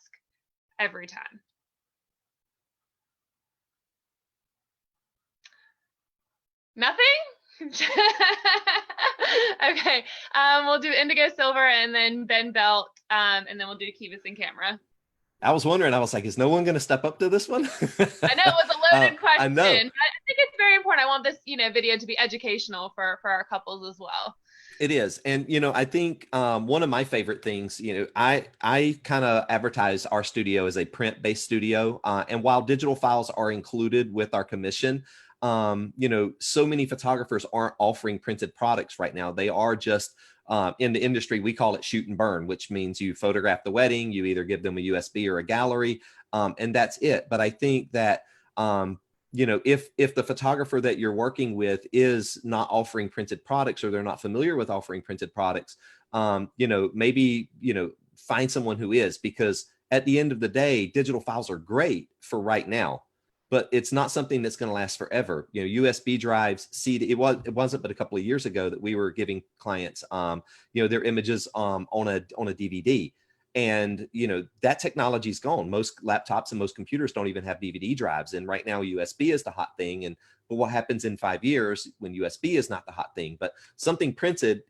every time? Nothing? Okay. We'll do Indigo Silver and then Ben Belt, and then we'll do Kivas and Camera. I was wondering, I was like, is no one going to step up to this one? I know it was a loaded question. I know. I think it's very important. I want this, video to be educational for our couples as well. It is. And, I think one of my favorite things, I kind of advertise our studio as a print-based studio. And while digital files are included with our commission, so many photographers aren't offering printed products right now. They are just in the industry, we call it shoot and burn, which means you photograph the wedding, you either give them a USB or a gallery, and that's it. But I think that, if the photographer that you're working with is not offering printed products, or they're not familiar with offering printed products, maybe, find someone who is, because at the end of the day, digital files are great for right now, but it's not something that's going to last forever. USB drives, CD, it wasn't but a couple of years ago that we were giving clients, their images on a DVD. And, that technology is gone. Most laptops and most computers don't even have DVD drives. And right now, USB is the hot thing. But what happens in 5 years when USB is not the hot thing? But something printed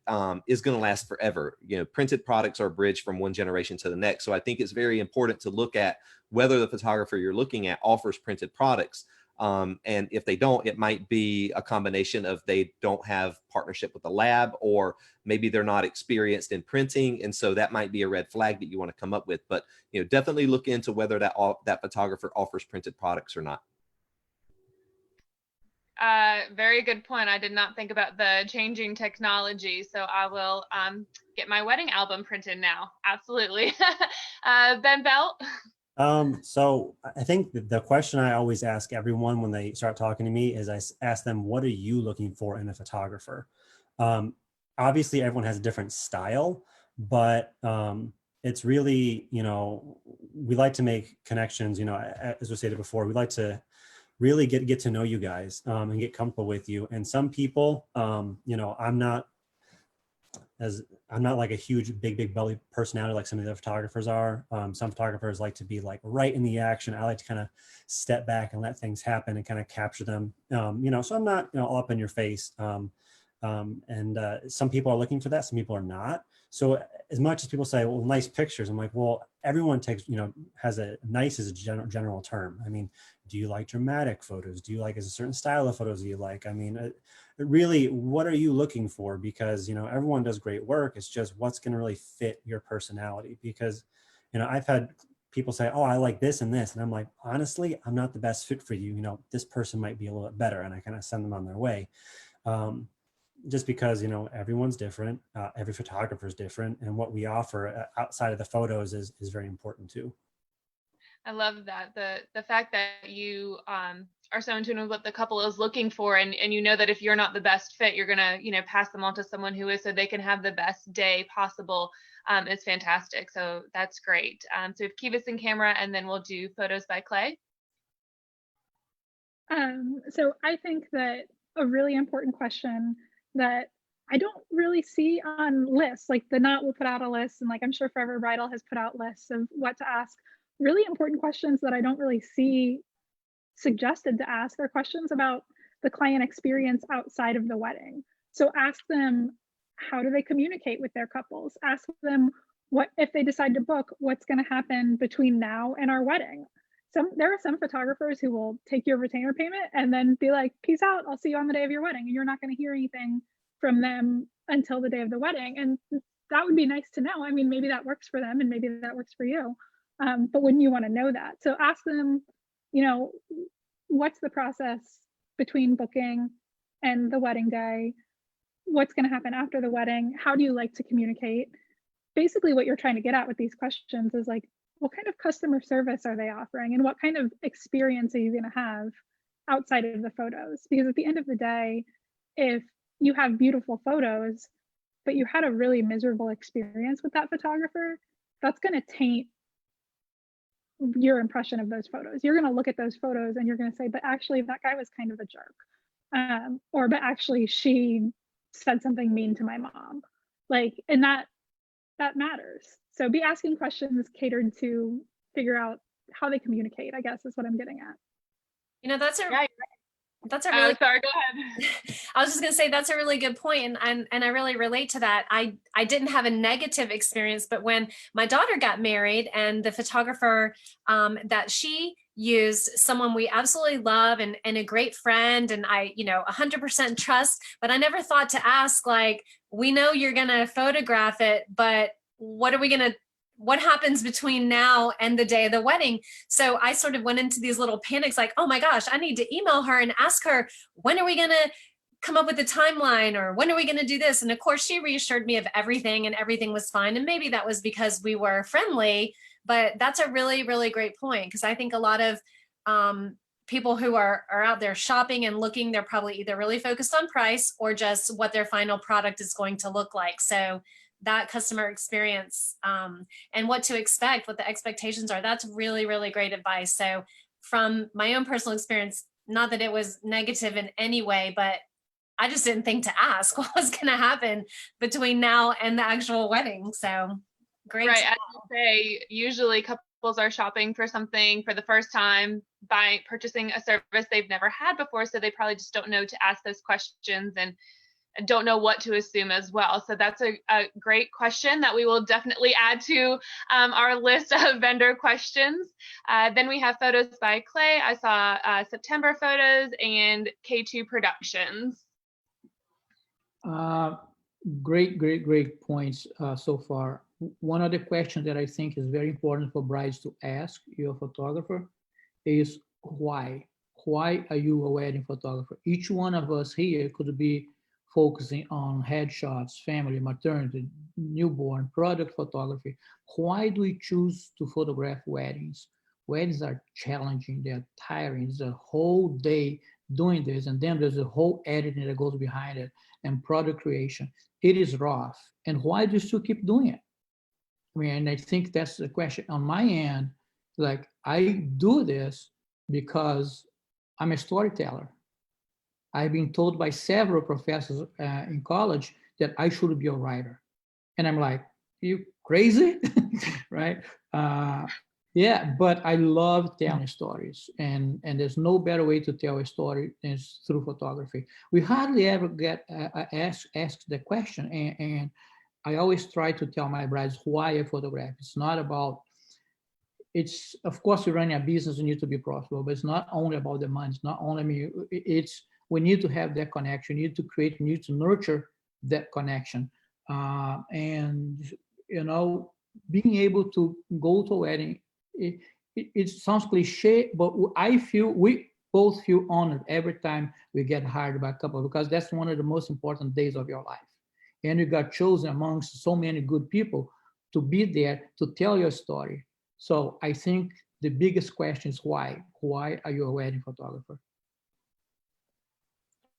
is going to last forever. Printed products are a bridge from one generation to the next. So I think it's very important to look at whether the photographer you're looking at offers printed products. And if they don't, it might be a combination of they don't have partnership with the lab, or maybe they're not experienced in printing. And so that might be a red flag that you want to come up with. But definitely look into whether that photographer offers printed products or not. Very good point. I did not think about the changing technology, so I will get my wedding album printed now. Absolutely. Ben Belt. So I think the question I always ask everyone when they start talking to me is I ask them, what are you looking for in a photographer? Obviously everyone has a different style, but it's really, we like to make connections, as we stated before, we like to really get to know you guys and get comfortable with you. And some people, I'm not like a huge, big belly personality like some of the other photographers are. Some photographers like to be like right in the action. I like to kind of step back and let things happen and kind of capture them. So I'm not, all up in your face. And some people are looking for that. Some people are not. So as much as people say, well, nice pictures, I'm like, well, everyone takes, has a nice as a general term. I mean, do you like dramatic photos? Do you like, is a certain style of photos you like? I mean, really, what are you looking for? Because, everyone does great work. It's just what's going to really fit your personality. Because, I've had people say, oh, I like this and this. And I'm like, honestly, I'm not the best fit for you. This person might be a little bit better. And I kind of send them on their way. Just because, everyone's different. Every photographer is different. And what we offer outside of the photos is very important too. I love that. The fact that you are so in tune with what the couple is looking for, and that if you're not the best fit, you're gonna pass them on to someone who is, so they can have the best day possible. Is fantastic. So that's great. So we have Kivas in camera, and then we'll do photos by Clay. So I think that a really important question that I don't really see on lists, like the Knot will put out a list, and like I'm sure Forever Bridal has put out lists of what to ask. Really important questions that I don't really see suggested to ask are questions about the client experience outside of the wedding. So ask them, how do they communicate with their couples? Ask them, what if they decide to book, what's going to happen between now and our wedding? There are some photographers who will take your retainer payment and then be like, peace out, I'll see you on the day of your wedding. And you're not going to hear anything from them until the day of the wedding. And that would be nice to know. I mean, maybe that works for them and maybe that works for you. But wouldn't you want to know that? So ask them, what's the process between booking and the wedding day? What's going to happen after the wedding? How do you like to communicate? Basically, what you're trying to get at with these questions is like, what kind of customer service are they offering? And what kind of experience are you going to have outside of the photos? Because at the end of the day, if you have beautiful photos, but you had a really miserable experience with that photographer, that's going to taint your impression of those photos. You're going to look at those photos and you're going to say, but actually that guy was kind of a jerk. Or, but actually she said something mean to my mom. And that matters. So be asking questions catered to figure out how they communicate, I guess is what I'm getting at. That's a That's a really sorry, go ahead. I was just gonna say that's a really good point, and I really relate to that. I didn't have a negative experience, but when my daughter got married and the photographer that she used, someone we absolutely love and a great friend, and I 100% trust, but I never thought to ask, like, we know you're gonna photograph it, but what happens between now and the day of the wedding? So I sort of went into these little panics, like, oh my gosh, I need to email her and ask her, when are we going to come up with a timeline, or when are we going to do this? And of course, she reassured me of everything, and everything was fine. And maybe that was because we were friendly, but that's a really, really great point, because I think a lot of people who are out there shopping and looking, they're probably either really focused on price or just what their final product is going to look like. So that customer experience and what to expect, what the expectations are, that's really, really great advice. So from my own personal experience, not that it was negative in any way, but I just didn't think to ask what was going to happen between now and the actual wedding. So great. Right. As you say, usually couples are shopping for something for the first time, purchasing a service they've never had before. So they probably just don't know to ask those questions and don't know what to assume as well. So that's a great question that we will definitely add to our list of vendor questions. Then we have photos by Clay. I saw September photos and K2 Productions. Great points so far. One of the questions that I think is very important for brides to ask your photographer is why? Why are you a wedding photographer? Each one of us here could be focusing on headshots, family, maternity, newborn, product photography. Why do we choose to photograph weddings? Weddings are challenging, they're tiring. It's a whole day doing this, and then there's a whole editing that goes behind it, and product creation. It is rough. And why do you still keep doing it? I mean, and I think that's the question on my end. Like, I do this because I'm a storyteller. I've been told by several professors in college that I should be a writer. And I'm like, you crazy? Right? Yeah, but I love telling stories. And there's no better way to tell a story than through photography. We hardly ever get asked the question. And I always try to tell my brides why I photograph. It's not about, it's, of course, you're running a business, you need to be profitable, but it's not only about the money. It's not only me. We need to have that connection. You need to create, you need to nurture that connection. And, you know, being able to go to a wedding, it sounds cliche, but we both feel honored every time we get hired by a couple, because that's one of the most important days of your life. And you got chosen amongst so many good people to be there to tell your story. So I think the biggest question is why? Why are you a wedding photographer?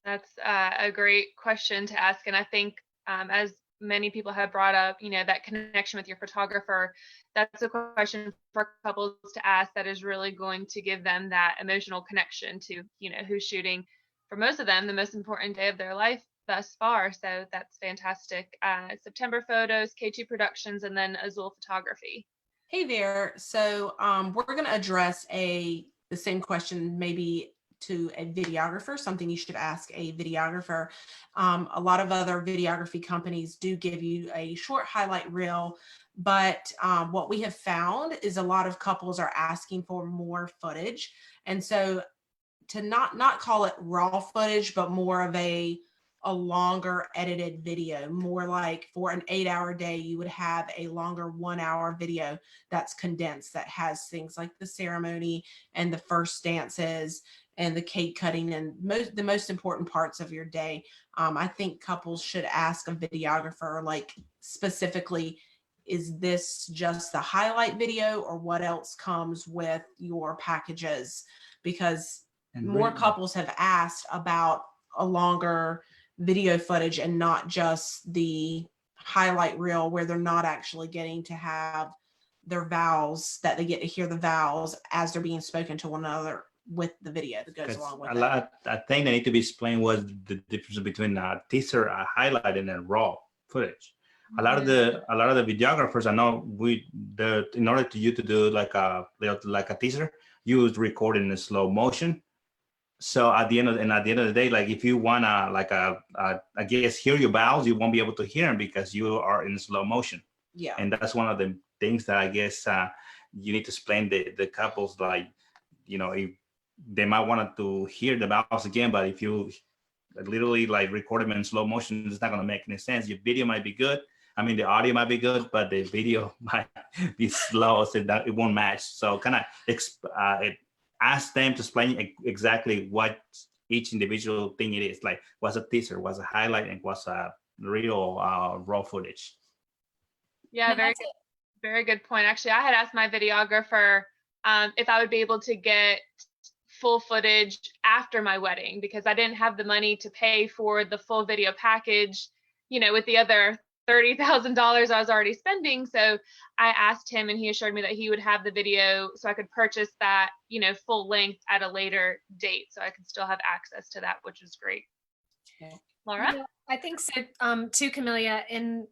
That's a great question to ask. And I think as many people have brought up, you know, that connection with your photographer, that's a question for couples to ask that is really going to give them that emotional connection to, you know, who's shooting, for most of them, the most important day of their life thus far. So that's fantastic. September photos, K2 Productions, and then Azul Photography. Hey there. So we're going to address the same question maybe to a videographer, something you should ask a videographer. A lot of other videography companies do give you a short highlight reel, but what we have found is a lot of couples are asking for more footage. And so to not call it raw footage, but more of a longer edited video, more like for an 8-hour day, you would have a longer 1-hour video that's condensed, that has things like the ceremony and the first dances and the cake cutting and the most important parts of your day. I think couples should ask a videographer, like, specifically, is this just the highlight video, or what else comes with your packages? Because more couples have asked about a longer video footage and not just the highlight reel, where they're not actually getting to have their vows, that they get to hear the vows as they're being spoken to one another with the video that goes along with it. I think that need to be explained was the difference between a teaser, a highlight, and a raw footage. A lot of the videographers, I know, in order to you to do like a teaser, you would record in slow motion, So at the end of the day, like if you wanna like I guess hear your vows, you won't be able to hear them because you are in slow motion. Yeah. And that's one of the things that I guess you need to explain the couples, like, you know, if they might want to hear the vows again, but if you literally like record them in slow motion, it's not gonna make any sense. Your video might be good. I mean, the audio might be good, but the video might be slow, so that it won't match. So kind of ask them to explain exactly what each individual thing it is. Like, what's a teaser, what's a highlight, and what's a real raw footage. Yeah, very good point. Actually, I had asked my videographer if I would be able to get full footage after my wedding, because I didn't have the money to pay for the full video package, you know, with the other $30,000 I was already spending. So I asked him, and he assured me that he would have the video so I could purchase that, you know, full length at a later date, so I could still have access to that, which is great. Laura? Yeah, I think so too, Camelia and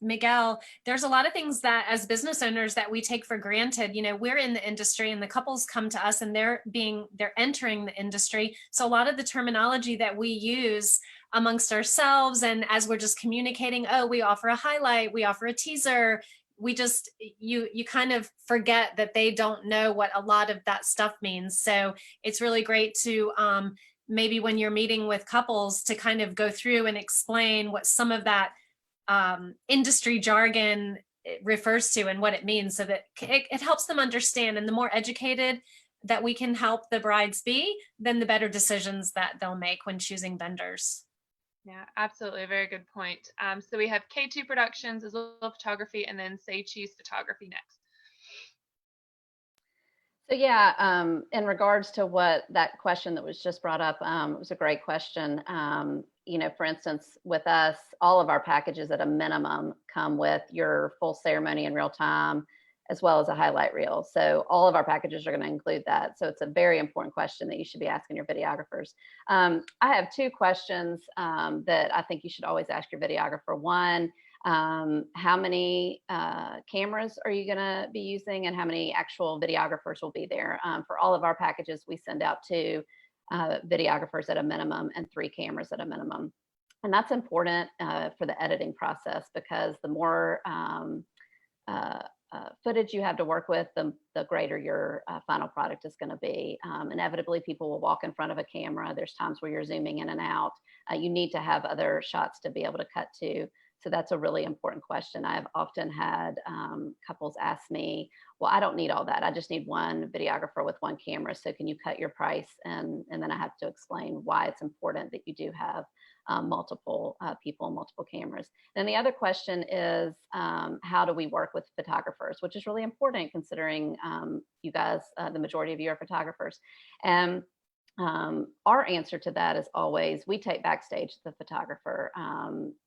Miguel. There's a lot of things that as business owners that we take for granted. You know, we're in the industry and the couples come to us and they're entering the industry. So a lot of the terminology that we use amongst ourselves and as we're just communicating, oh, we offer a highlight, we offer a teaser, we just, you kind of forget that they don't know what a lot of that stuff means. So it's really great to maybe when you're meeting with couples to kind of go through and explain what some of that industry jargon refers to and what it means, so that it helps them understand. And the more educated that we can help the brides be, then the better decisions that they'll make when choosing vendors. Yeah, absolutely. A very good point. So we have K2 Productions, Azul Photography, and then Say Cheese Photography next. So yeah, in regards to what that question that was just brought up, it was a great question. You know, for instance, with us, all of our packages at a minimum come with your full ceremony in real time, as well as a highlight reel. So all of our packages are going to include that. So it's a very important question that you should be asking your videographers. I have two questions that I think you should always ask your videographer. One, how many cameras are you going to be using, and how many actual videographers will be there? For all of our packages, we send out 2 videographers at a minimum and 3 cameras at a minimum. And that's important for the editing process, because the more footage you have to work with, the greater your final product is going to be. Inevitably, people will walk in front of a camera. There's times where you're zooming in and out. You need to have other shots to be able to cut to. So that's a really important question. I've often had couples ask me, well, I don't need all that. I just need one videographer with 1 camera. So can you cut your price? And then I have to explain why it's important that you do have multiple people, multiple cameras. Then the other question is, how do we work with photographers, which is really important considering you guys, the majority of you are photographers. And our answer to that is always, we take backstage the photographer.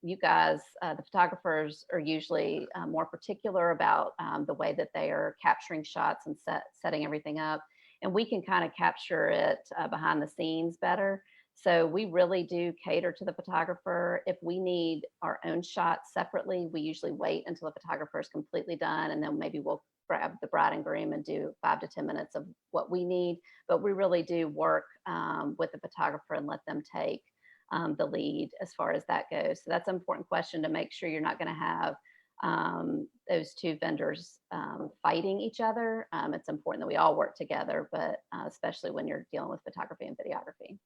You guys, the photographers are usually more particular about the way that they are capturing shots and setting everything up. And we can kind of capture it behind the scenes better. So we really do cater to the photographer. If we need our own shots separately, we usually wait until the photographer is completely done, and then maybe we'll grab the bride and groom and do 5 to 10 minutes of what we need. But we really do work with the photographer and let them take the lead as far as that goes. So that's an important question to make sure you're not going to have those 2 vendors fighting each other. It's important that we all work together, but especially when you're dealing with photography and videography.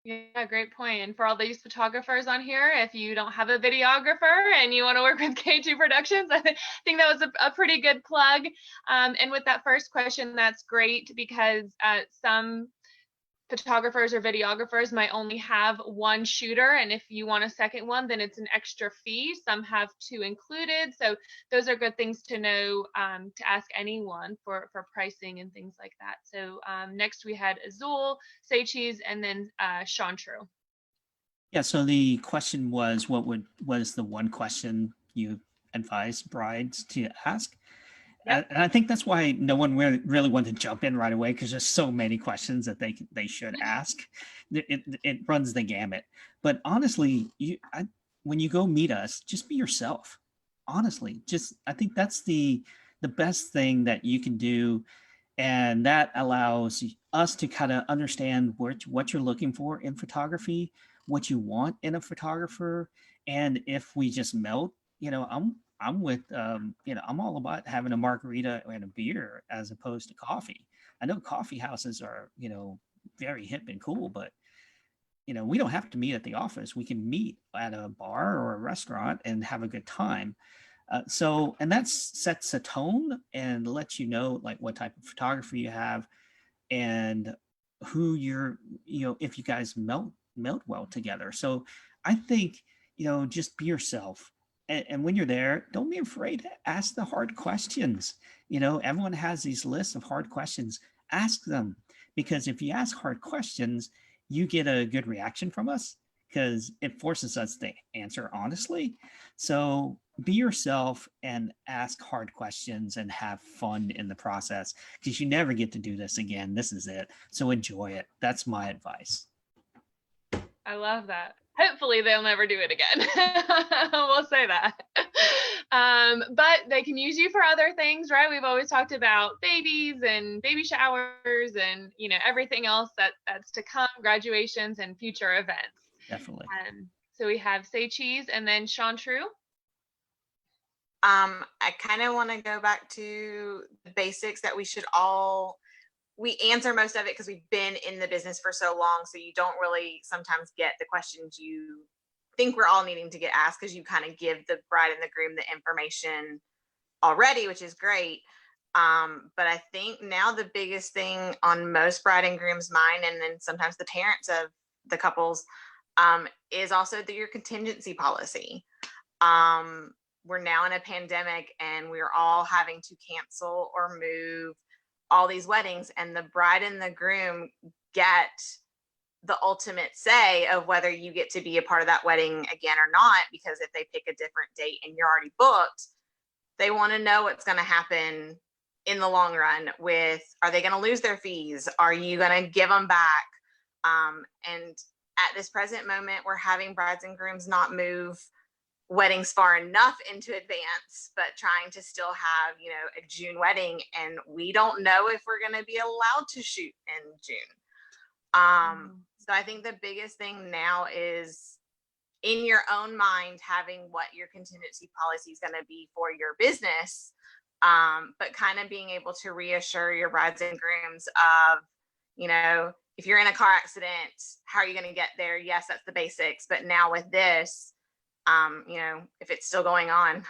Yeah, great point. And for all these photographers on here, if you don't have a videographer and you want to work with K2 Productions, I think that was a pretty good plug. And with that first question, that's great, because some photographers or videographers might only have 1 shooter, and if you want a second one, then it's an extra fee. Some have 2 included, so those are good things to know, to ask anyone for pricing and things like that. So next we had Azul, Say Cheese, and then Chantreux. Yeah, so the question was, what was the one question you advise brides to ask? Yep. And I think that's why no one really wanted to jump in right away, because there's so many questions that they should ask. It runs the gamut. But honestly, when you go meet us, just be yourself. Honestly, I think that's the best thing that you can do. And that allows us to kind of understand what you're looking for in photography, what you want in a photographer. And if we just melt, I'm with, I'm all about having a margarita and a beer as opposed to coffee. I know coffee houses are, very hip and cool, but we don't have to meet at the office. We can meet at a bar or a restaurant and have a good time. And that sets a tone and lets you know like what type of photography you have and who you're, if you guys melt well together. So I think, just be yourself. And when you're there, don't be afraid to ask the hard questions. Everyone has these lists of hard questions. Ask them, because if you ask hard questions, you get a good reaction from us because it forces us to answer honestly. So be yourself and ask hard questions and have fun in the process, because you never get to do this again. This is it. So enjoy it. That's my advice. I love that. Hopefully they'll never do it again. We'll say that. But they can use you for other things, right? We've always talked about babies and baby showers and, everything else that's to come, graduations and future events. Definitely. So we have Say Cheese and then Sean True. I kind of want to go back to the basics that we answer most of it because we've been in the business for so long. So you don't really sometimes get the questions you think we're all needing to get asked, because you kind of give the bride and the groom the information already, which is great. But I think now the biggest thing on most bride and groom's mind, and then sometimes the parents of the couples, is also your contingency policy. We're now in a pandemic and we're all having to cancel or move all these weddings, and the bride and the groom get the ultimate say of whether you get to be a part of that wedding again or not, because if they pick a different date and you're already booked, they want to know what's going to happen in the long run are they going to lose their fees? Are you going to give them back? And at this present moment, we're having brides and grooms not move weddings far enough into advance, but trying to still have, a June wedding. And we don't know if we're going to be allowed to shoot in June. So I think the biggest thing now is in your own mind, having what your contingency policy is going to be for your business, but kind of being able to reassure your brides and grooms of, if you're in a car accident, how are you going to get there? Yes, that's the basics. But now with this, if it's still going on,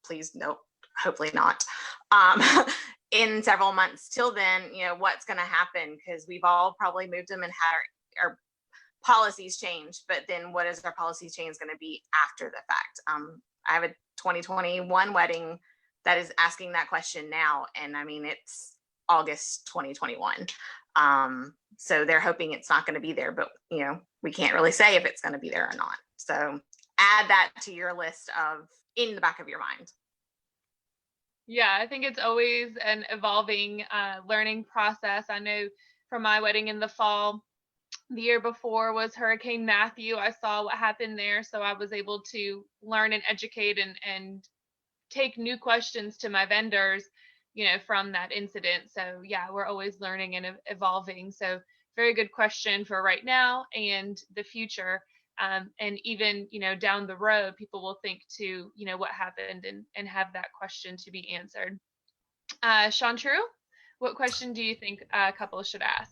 please no, hopefully not. In several months till then, what's going to happen? Because we've all probably moved them and had our policies changed, but then what is our policy change going to be after the fact? I have a 2021 wedding that is asking that question now, and I mean it's August 2021. So they're hoping it's not going to be there, but we can't really say if it's going to be there or not. So add that to your list of in the back of your mind. Yeah, I think it's always an evolving learning process. I know from my wedding in the fall, the year before was Hurricane Matthew. I saw what happened there, so I was able to learn and educate and take new questions to my vendors, from that incident. So yeah, we're always learning and evolving. So very good question for right now and the future. And even, down the road, people will think to, what happened and have that question to be answered. Sean True, what question do you think couples should ask?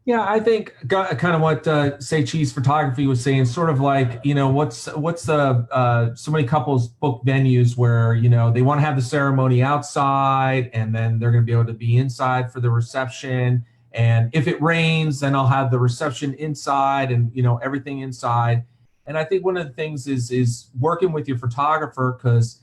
Yeah, I think kind of what Say Cheese Photography was saying, sort of like, what's the, so many couples book venues where, they want to have the ceremony outside and then they're going to be able to be inside for the reception. And if it rains, then I'll have the reception inside and, everything inside. And I think one of the things is working with your photographer, because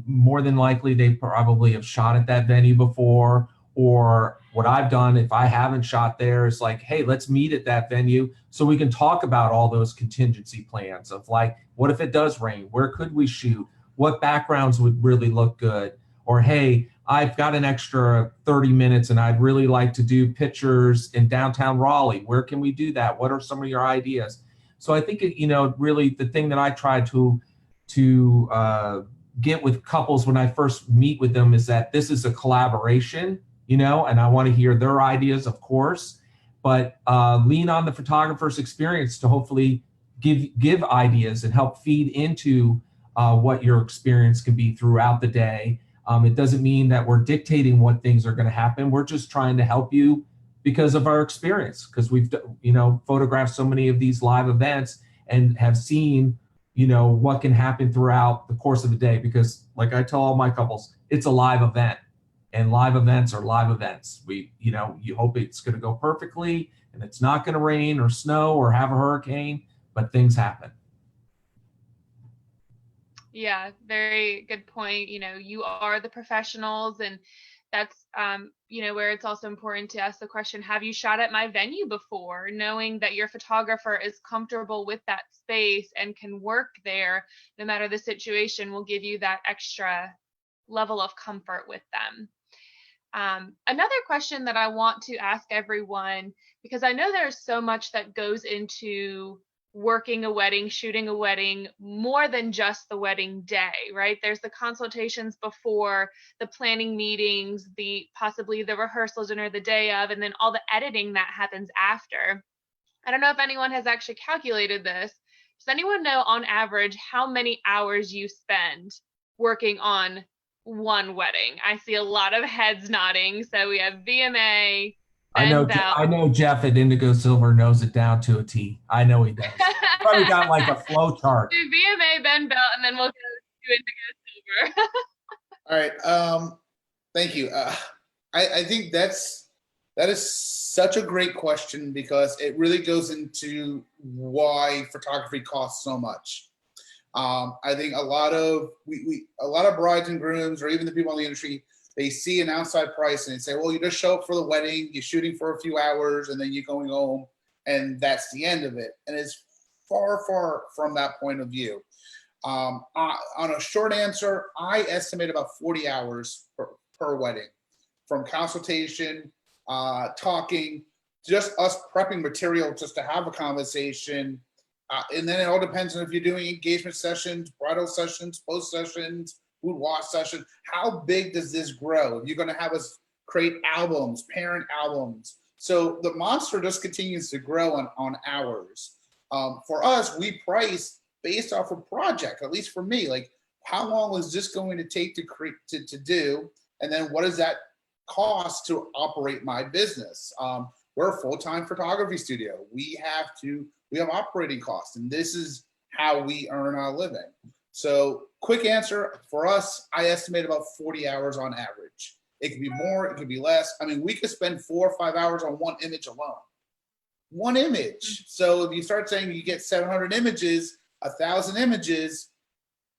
more than likely they probably have shot at that venue before. Or what I've done, if I haven't shot there, is like, hey, let's meet at that venue so we can talk about all those contingency plans of like, what if it does rain? Where could we shoot? What backgrounds would really look good? Or, hey, I've got an extra 30 minutes and I'd really like to do pictures in downtown Raleigh. Where can we do that? What are some of your ideas? So I think, really the thing that I try to get with couples when I first meet with them is that this is a collaboration. you know, and I want to hear their ideas, of course, but lean on the photographer's experience to hopefully give ideas and help feed into what your experience can be throughout the day. It doesn't mean that we're dictating what things are going to happen. We're just trying to help you because of our experience, because we've, you know, photographed so many of these live events and have seen, you know, what can happen throughout the course of the day. Because like I tell all my couples, it's a live event, and live events are live events. You know, you hope it's going to go perfectly and it's not going to rain or snow or have a hurricane, but things happen. Yeah, very good point. You know, you are the professionals, and that's you know, where it's also important to ask the question, have you shot at my venue before? Knowing that your photographer is comfortable with that space and can work there no matter the situation will give you that extra level of comfort with them. Another question that I want to ask everyone, because I know there's so much that goes into working a wedding, shooting a wedding, more than just the wedding day, right? There's the consultations before, the planning meetings, possibly the rehearsal dinner the day of, and then all the editing that happens after. I don't know if anyone has actually calculated this. Does anyone know on average how many hours you spend working on one wedding? I see a lot of heads nodding. So we have VMA, I know Jeff at Indigo Silver knows it down to a T. I know he does. Probably got like a flow chart. Do VMA, Ben Belt, and then we'll go to Indigo Silver. All right. Thank you. I think that is such a great question, because it really goes into why photography costs so much. I think a lot of brides and grooms, or even the people in the industry, they see an outside price and they say, well, you just show up for the wedding, you're shooting for a few hours, and then you're going home, and that's the end of it. And it's far, far from that point of view. On a short answer, I estimate about 40 hours per wedding, from consultation, talking, just us prepping material just to have a conversation. And then it all depends on if you're doing engagement sessions, bridal sessions, post sessions, food wash session. How big does this grow? You're going to have us create albums, parent albums. So the monster just continues to grow on hours. For us, we price based off a project, at least for me. Like, how long is this going to take to do? And then what does that cost to operate my business? We're a full-time photography studio. We have operating costs, and this is how we earn our living. So quick answer for us, I estimate about 40 hours on average. It could be more, it could be less. I mean, we could spend 4 or 5 hours on one image alone. One image. So if you start saying you get 700 images, 1,000 images,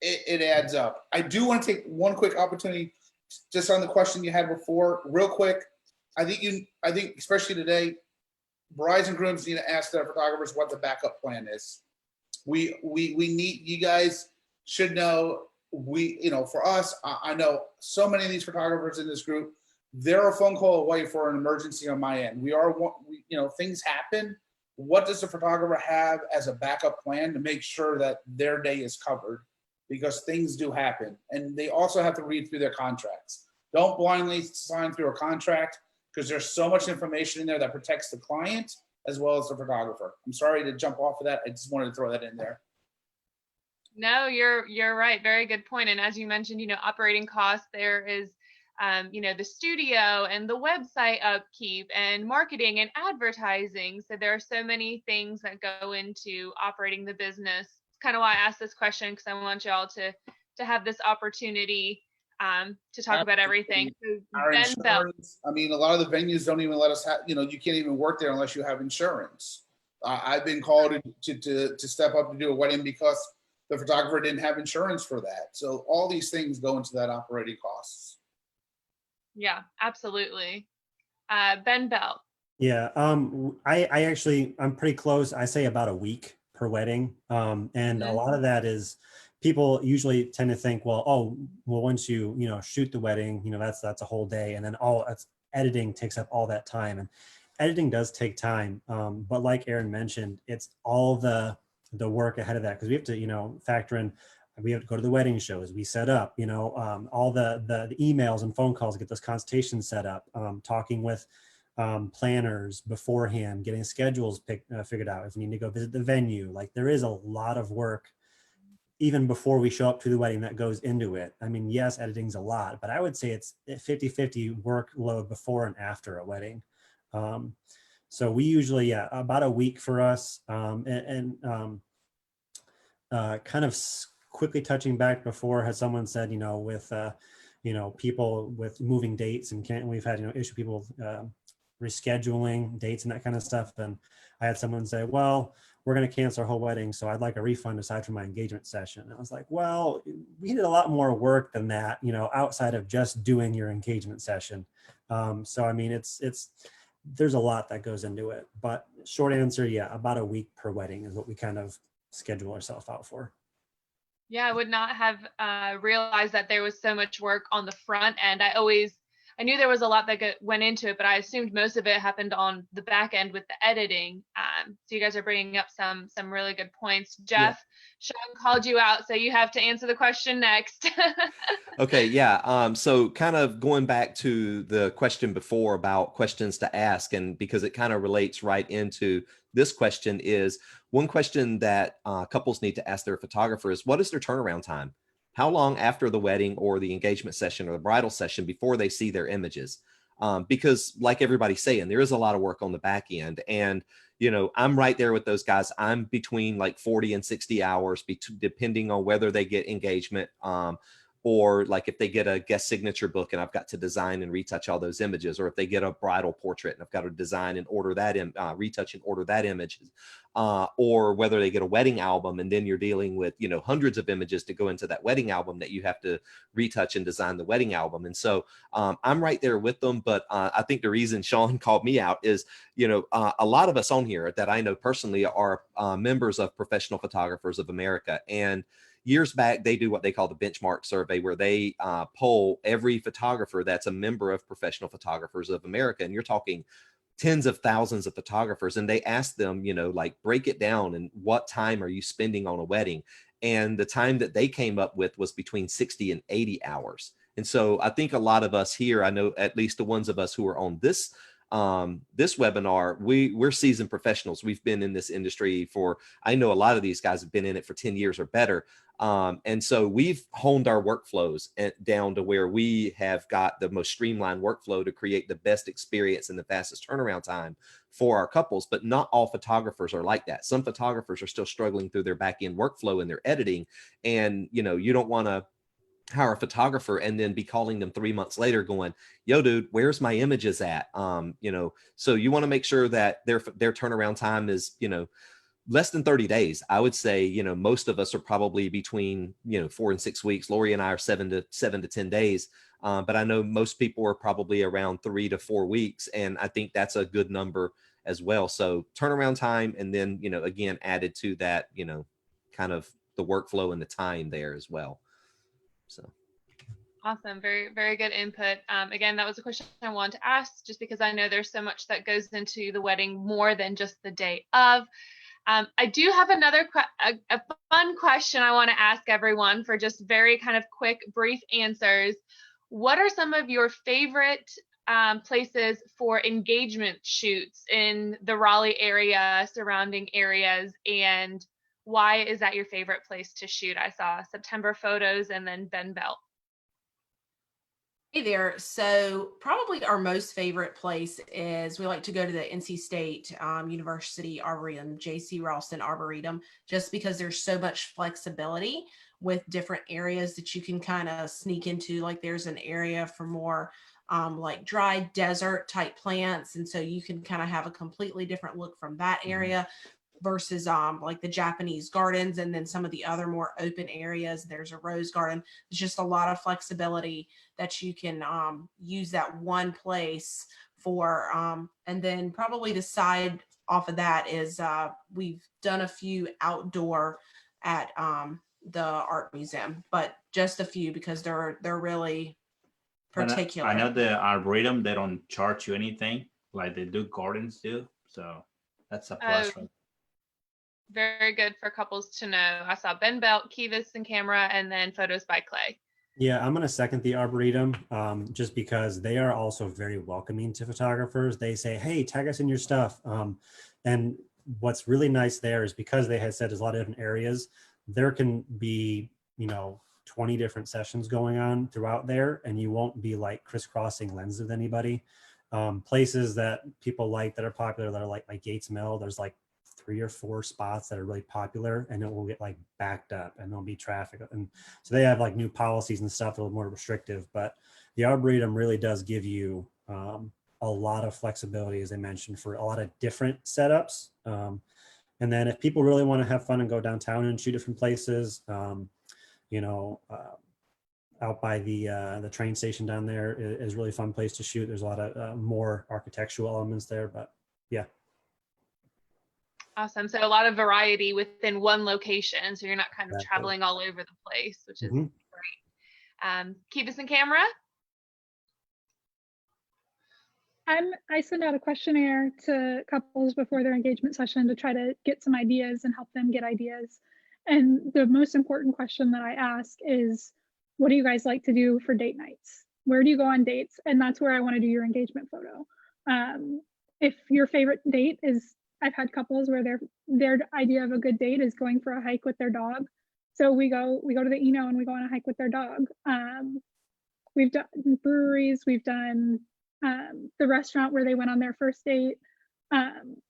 it adds up. I do want to take one quick opportunity just on the question you had before, real quick. I think especially today, brides and grooms need to ask their photographers what the backup plan is. We need, you guys should know, for us, I know so many of these photographers in this group, they're a phone call away for an emergency on my end. Things happen. What does the photographer have as a backup plan to make sure that their day is covered? Because things do happen. And they also have to read through their contracts. Don't blindly sign through a contract, because there's so much information in there that protects the client as well as the photographer. I'm sorry to jump off of that. I just wanted to throw that in there. No, you're right. Very good point. And as you mentioned, operating costs, there is, the studio and the website upkeep and marketing and advertising. So there are so many things that go into operating the business. It's kind of why I asked this question, because I want y'all to have this opportunity to talk about everything. So Our insurance, I mean, a lot of the venues don't even let us have, you can't even work there unless you have insurance. I've been called to step up to do a wedding because the photographer didn't have insurance for that. So all these things go into that operating costs. Yeah, absolutely. Ben Bell. Yeah, I'm pretty close. I say about a week per wedding. And a lot of that is, people usually tend to think, well, once you shoot the wedding, that's a whole day, and then that's editing takes up all that time, and editing does take time. But like Aaron mentioned, it's all the work ahead of that, because we have to factor in we have to go to the wedding shows. We set up, you know, all the emails and phone calls, get those consultations set up, talking with planners beforehand, getting schedules figured out. If we need to go visit the venue, like there is a lot of work even before we show up to the wedding that goes into it. I mean, yes, editing's a lot, but I would say it's 50-50 workload before and after a wedding. So we usually, about a week for us. Kind of quickly touching back before, had someone said, you know, with, you know, people with moving dates and we've had, you know, issue people rescheduling dates and that kind of stuff. And I had someone say, well, we're going to cancel our whole wedding, so I'd like a refund aside from my engagement session. And I was like, well, we did a lot more work than that, you know, outside of just doing your engagement session. So, I mean, there's a lot that goes into it, but short answer, yeah, about a week per wedding is what we kind of schedule ourselves out for. Yeah, I would not have realized that there was so much work on the front end. I knew there was a lot that went into it, but I assumed most of it happened on the back end with the editing. So you guys are bringing up some really good points. Jeff, Sean called you out, so you have to answer the question next. Okay, yeah. So kind of going back to the question before about questions to ask, and because it kind of relates right into this question, is one question that couples need to ask their photographer is, what is their turnaround time? How long after the wedding or the engagement session or the bridal session before they see their images? Because like everybody's saying, there is a lot of work on the back end. And, you know, I'm right there with those guys. I'm between like 40 and 60 hours, depending on whether they get engagement or like if they get a guest signature book and I've got to design and retouch all those images, or if they get a bridal portrait and I've got to design and order that, retouch and order that image, or whether they get a wedding album and then you're dealing with, you know, hundreds of images to go into that wedding album that you have to retouch and design the wedding album. And so I'm right there with them. But I think the reason Sean called me out is, you know, a lot of us on here that I know personally are members of Professional Photographers of America. And years back, they do what they call the benchmark survey, where they poll every photographer that's a member of Professional Photographers of America. And you're talking tens of thousands of photographers. And they ask them, you know, like, break it down and what time are you spending on a wedding? And the time that they came up with was between 60 and 80 hours. And so I think a lot of us here, I know at least the ones of us who are on this webinar, we're seasoned professionals. We've been in this industry for, I know a lot of these guys have been in it for 10 years or better. And so we've honed our workflows down to where we have got the most streamlined workflow to create the best experience and the fastest turnaround time for our couples. But not all photographers are like that. Some photographers are still struggling through their back end workflow and their editing. And, you know, you don't want to hire a photographer and then be calling them 3 months later going, yo, dude, where's my images at? You know, so you want to make sure that their turnaround time is, you know, less than 30 days. I would say, you know, most of us are probably between, you know, 4 and 6 weeks. Lori and I are 7 to 10 days. But I know most people are probably around 3 to 4 weeks. And I think that's a good number as well. So turnaround time, and then, you know, again, added to that, you know, kind of the workflow and the time there as well. So. Awesome. Very, very good input. Again, that was a question I wanted to ask, just because I know there's so much that goes into the wedding more than just the day of. I do have another a fun question I want to ask everyone for just very kind of quick, brief answers. What are some of your favorite places for engagement shoots in the Raleigh area, surrounding areas, and why is that your favorite place to shoot? I saw September Photos and then Ben Belt. Hey there. So probably our most favorite place is, we like to go to the NC State University Arboretum, J.C. Ralston Arboretum, just because there's so much flexibility with different areas that you can kind of sneak into. Like there's an area for more like dry desert type plants. And so you can kind of have a completely different look from that area versus like the Japanese gardens, and then some of the other more open areas. There's a rose garden. There's just a lot of flexibility that you can use that one place for. And then probably the side off of that is we've done a few outdoor at the art museum, but just a few because they're really particular. I know the Arboretum, they don't charge you anything like they do gardens do. So that's a plus. Very good for couples to know. I saw Ben Belt, Kivas and Camera, and then Photos by Clay. Yeah, I'm going to second the Arboretum just because they are also very welcoming to photographers. They say, hey, tag us in your stuff. And what's really nice there is because they had said there's a lot of different areas, there can be, 20 different sessions going on throughout there, and you won't be like crisscrossing lenses with anybody. Places that people like that are popular that are like Gates Mill, there's like 3 or 4 spots that are really popular, and it will get like backed up and there'll be traffic. And so they have like new policies and stuff that are a little more restrictive, but the Arboretum really does give you a lot of flexibility, as I mentioned, for a lot of different setups. And then if people really want to have fun and go downtown and shoot different places, out by the train station down there is a really fun place to shoot. There's a lot of more architectural elements there, but yeah. Awesome. So a lot of variety within one location. So you're not kind of traveling all over the place, which is great. Kivas and Camera. I send out a questionnaire to couples before their engagement session to try to get some ideas and help them get ideas. And the most important question that I ask is, what do you guys like to do for date nights? Where do you go on dates? And that's where I want to do your engagement photo. If your favorite date is, I've had couples where their idea of a good date is going for a hike with their dog. So we go to the Eno and we go on a hike with their dog. We've done breweries, we've done the restaurant where they went on their first date.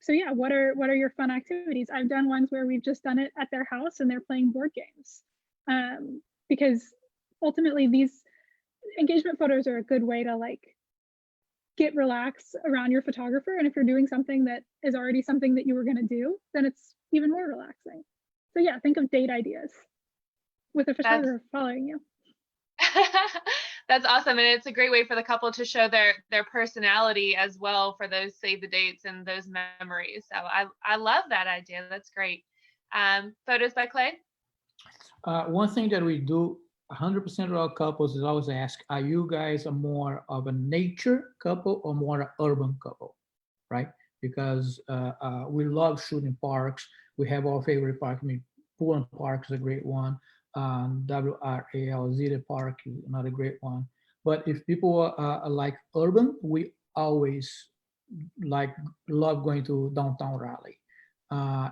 So yeah, what are your fun activities? I've done ones where we've just done it at their house and they're playing board games. Because ultimately these engagement photos are a good way to like get relaxed around your photographer. And if you're doing something that is already something that you were going to do, then it's even more relaxing. So yeah, think of date ideas with a photographer following you. That's awesome. And it's a great way for the couple to show their personality as well for those save the dates and those memories. So I love that idea. That's great. Photos by Clay. One thing that we do 100% of our couples is always ask, are you guys a more of a nature couple or more an urban couple, right? Because we love shooting parks. We have our favorite park. I mean, Pullman Park is a great one. WRAL Zeta Park is another great one. But if people are like urban, we always love going to downtown Raleigh.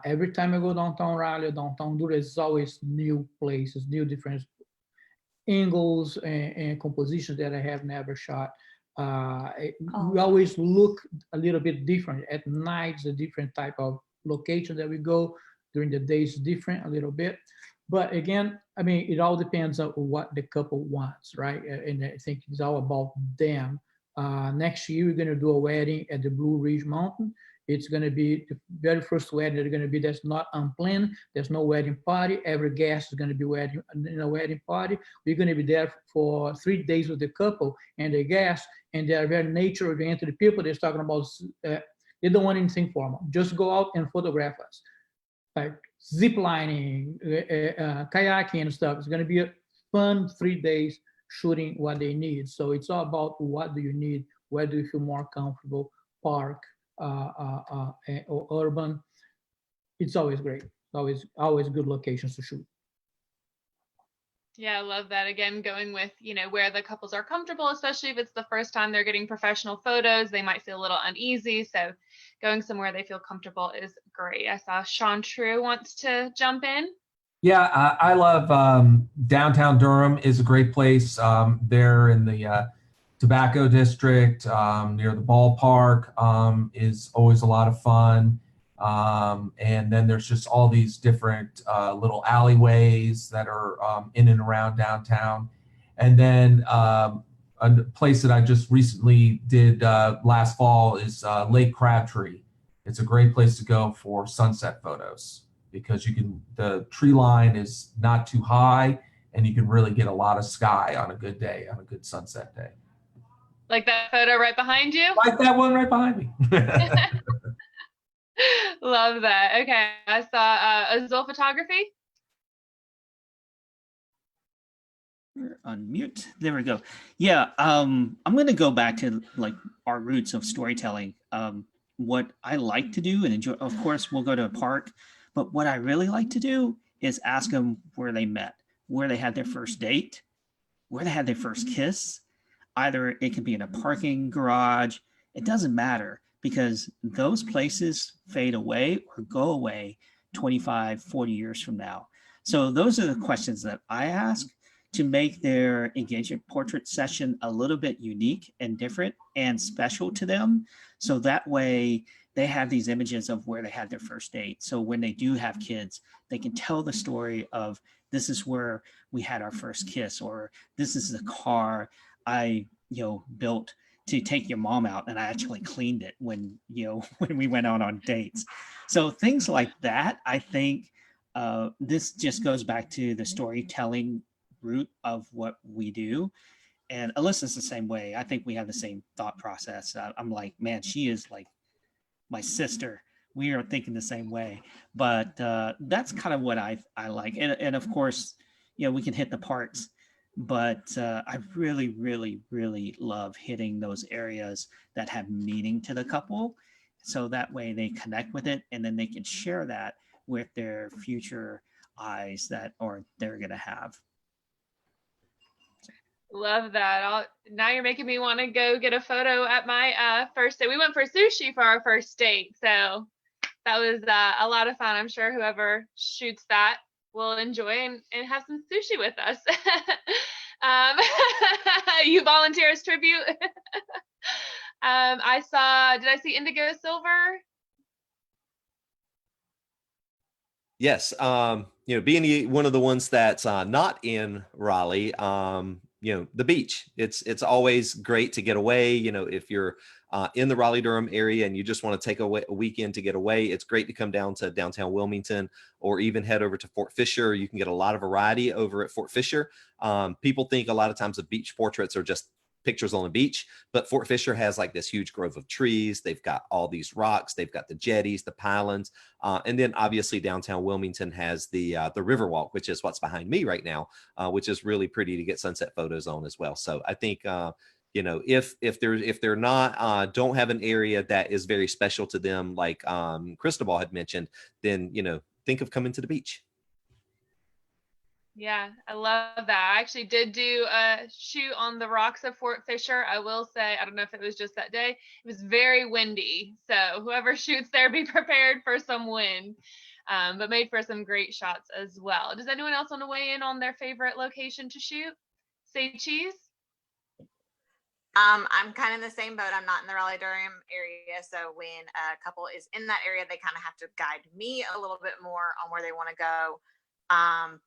Every time I go downtown Raleigh, downtown Durham, there's always new places, new different angles and compositions that I have never shot. We always look a little bit different. At night, it's a different type of location that we go. During the day, it's different a little bit. But again, I mean, it all depends on what the couple wants, right? And I think it's all about them. Next year, we're going to do a wedding at the Blue Ridge Mountain. It's going to be the very first wedding that's going to be that's not unplanned. There's no wedding party. Every guest is going to be in a wedding party. We're going to be there for 3 days with the couple and the guests, and they're very nature-oriented people. They're talking about, they don't want anything formal. Just go out and photograph us. Like zip lining, kayaking and stuff. It's going to be a fun 3 days shooting what they need. So it's all about what do you need, where do you feel more comfortable, park or urban. It's always great. Always good locations to shoot. Yeah, I love that. Again, going with, where the couples are comfortable, especially if it's the first time they're getting professional photos, they might feel a little uneasy. So going somewhere they feel comfortable is great. I saw Sean True wants to jump in. Yeah, I love downtown Durham is a great place. There in the Tobacco District near the ballpark is always a lot of fun. And then there's just all these different little alleyways that are in and around downtown. And then a place that I just recently did last fall is Lake Crabtree. It's a great place to go for sunset photos because the tree line is not too high and you can really get a lot of sky on a good day, on a good sunset day. Like that photo right behind you? Like that one right behind me. Love that. Okay, I saw Azul Photography. Unmute. There we go. Yeah, I'm going to go back to like our roots of storytelling. What I like to do and enjoy, of course, we'll go to a park, But what I really like to do is ask them where they met, where they had their first date, where they had their first kiss. Either it could be in a parking garage. It doesn't matter, because those places fade away or go away 25, 40 years from now. So those are the questions that I ask to make their engagement portrait session a little bit unique and different and special to them. So that way they have these images of where they had their first date. So when they do have kids, they can tell the story of, this is where we had our first kiss, or this is the car I, built to take your mom out, and I actually cleaned it when, when we went out on dates. So things like that, I think this just goes back to the storytelling root of what we do. And Alyssa's the same way. I think we have the same thought process. I'm like, man, she is like my sister. We are thinking the same way. But that's kind of what I like. And of course, we can hit the parts, but I really, really, really love hitting those areas that have meaning to the couple. So that way they connect with it, and then they can share that with their future eyes they're going to have. Love that. Now you're making me want to go get a photo at my first date. We went for sushi for our first date, so that was a lot of fun. I'm sure whoever shoots that will enjoy and have some sushi with us. You volunteer as tribute. Did I see indigo silver? Yes. Being one of the ones that's not in Raleigh, the beach, it's always great to get away. If you're in the Raleigh-Durham area and you just want to take a weekend to get away, it's great to come down to downtown Wilmington, or even head over to Fort Fisher. You can get a lot of variety over at Fort Fisher. People think a lot of times of beach portraits are just pictures on the beach, but Fort Fisher has like this huge grove of trees. They've got all these rocks. They've got the jetties, the pylons, and then obviously downtown Wilmington has the Riverwalk, which is what's behind me right now, which is really pretty to get sunset photos on as well. So I think if they're not don't have an area that is very special to them, like Cristobal had mentioned, then think of coming to the beach. Yeah, I love that. I actually did do a shoot on the rocks of Fort Fisher. I will say, I don't know if it was just that day, it was very windy. So whoever shoots there, be prepared for some wind, but made for some great shots as well. Does anyone else want to weigh in on their favorite location to shoot? Say cheese. I'm kind of in the same boat. I'm not in the Raleigh-Durham area. So when a couple is in that area, they kind of have to guide me a little bit more on where they want to go.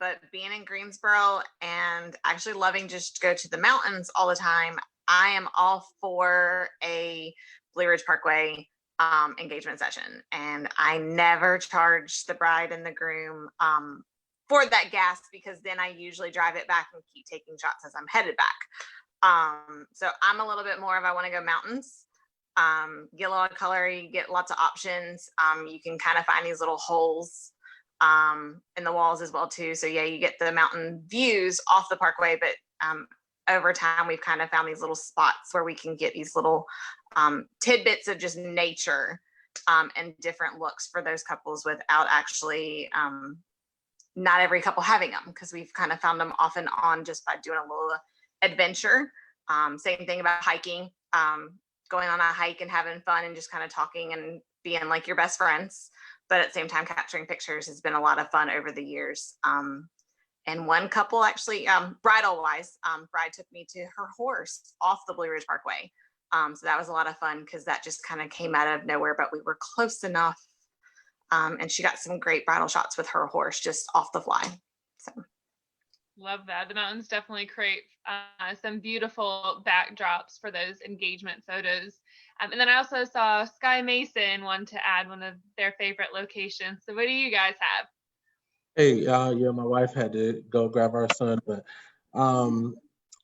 But being in Greensboro and actually loving just to go to the mountains all the time, I am all for a Blue Ridge Parkway engagement session. And I never charge the bride and the groom for that gas, because then I usually drive it back and keep taking shots as I'm headed back. So I'm a little bit more of, I want to go mountains, get a lot of color, you get lots of options. You can kind of find these little holes in the walls as well too. So yeah, you get the mountain views off the parkway, but over time we've kind of found these little spots where we can get these little tidbits of just nature and different looks for those couples without actually not every couple having them, because we've kind of found them off and on just by doing a little adventure. Same thing about hiking, going on a hike and having fun and just kind of talking and being like your best friends, but at the same time capturing pictures has been a lot of fun over the years. And one couple actually, bridal wise, bride took me to her horse off the Blue Ridge Parkway. So that was a lot of fun, because that just kind of came out of nowhere, but we were close enough. And she got some great bridal shots with her horse just off the fly. So. Love that. The mountains definitely create some beautiful backdrops for those engagement photos. And then I also saw Sky Mason want to add one of their favorite locations. So what do you guys have? Hey, yeah, my wife had to go grab our son, but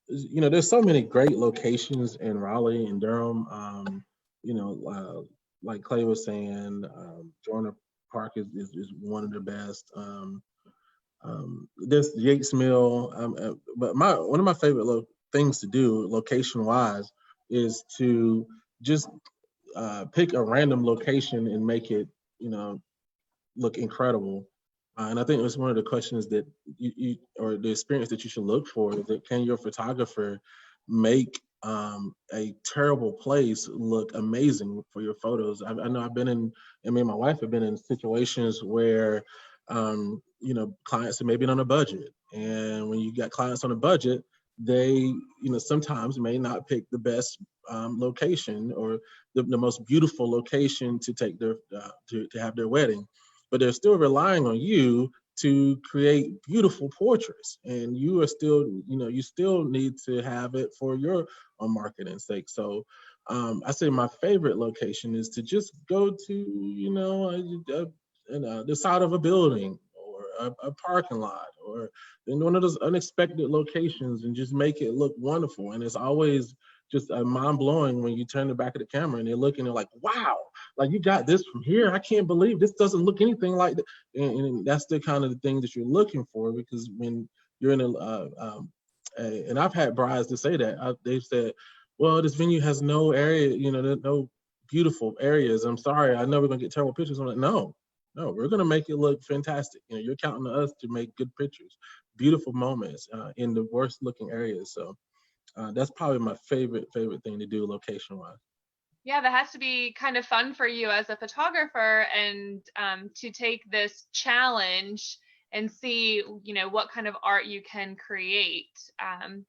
there's so many great locations in Raleigh and Durham. Like Clay was saying, Joyner Park is one of the best. This Yates Mill, but one of my favorite things to do location wise is to just pick a random location and make it look incredible. And I think it was one of the questions that you or the experience that you should look for, is that can your photographer make a terrible place look amazing for your photos? I know I've been in, and me and my wife have been in situations where, you know, clients are maybe on a budget. And when you got clients on a budget, they, you know, sometimes may not pick the best location or the most beautiful location to take their, to have their wedding. But they're still relying on you to create beautiful portraits, and you are still, you know, you still need to have it for your own marketing sake. So I say my favorite location is to just go to, you know, the side of a building or a parking lot or in one of those unexpected locations, and just make it look wonderful. And it's always just mind blowing when you turn the back of the camera and they're looking, they're like, wow, like you got this from here. I can't believe this doesn't look anything like that. And that's the kind of the thing that you're looking for, because when you're in and I've had brides to say that, they've said, well, this venue has no area, you know, no beautiful areas. I'm sorry, I know we're gonna get terrible pictures. I'm like, no, we're gonna make it look fantastic. You know, you're counting on us to make good pictures, beautiful moments in the worst looking areas. So that's probably my favorite thing to do location wise. Yeah, that has to be kind of fun for you as a photographer, and to take this challenge and see, you know, what kind of art you can create,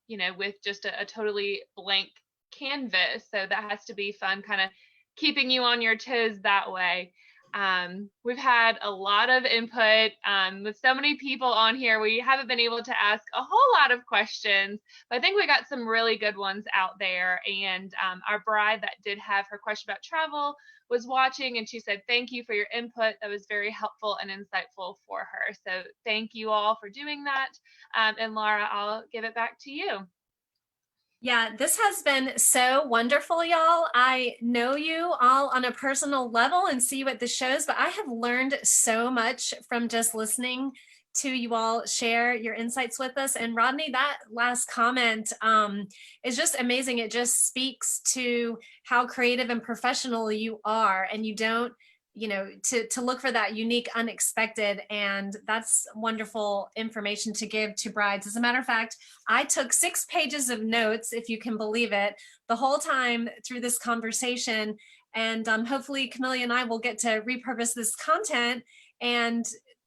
you know, with just a totally blank canvas. So that has to be fun, kind of keeping you on your toes that way. We've had a lot of input with so many people on here. We haven't been able to ask a whole lot of questions, but I think we got some really good ones out there. And our bride that did have her question about travel was watching, and she said, thank you for your input. That was very helpful and insightful for her. So thank you all for doing that. And Laura, I'll give it back to you. Yeah, this has been so wonderful, y'all. I know you all on a personal level and see you at the shows, but I have learned so much from just listening to you all share your insights with us. And Rodney, that last comment is just amazing. It just speaks to how creative and professional you are, and you don't, you know, to look for that unique, unexpected, and that's wonderful information to give to brides. As a matter of fact, I took 6 pages of notes, if you can believe it, the whole time through this conversation. And hopefully Camelia and I will get to repurpose this content and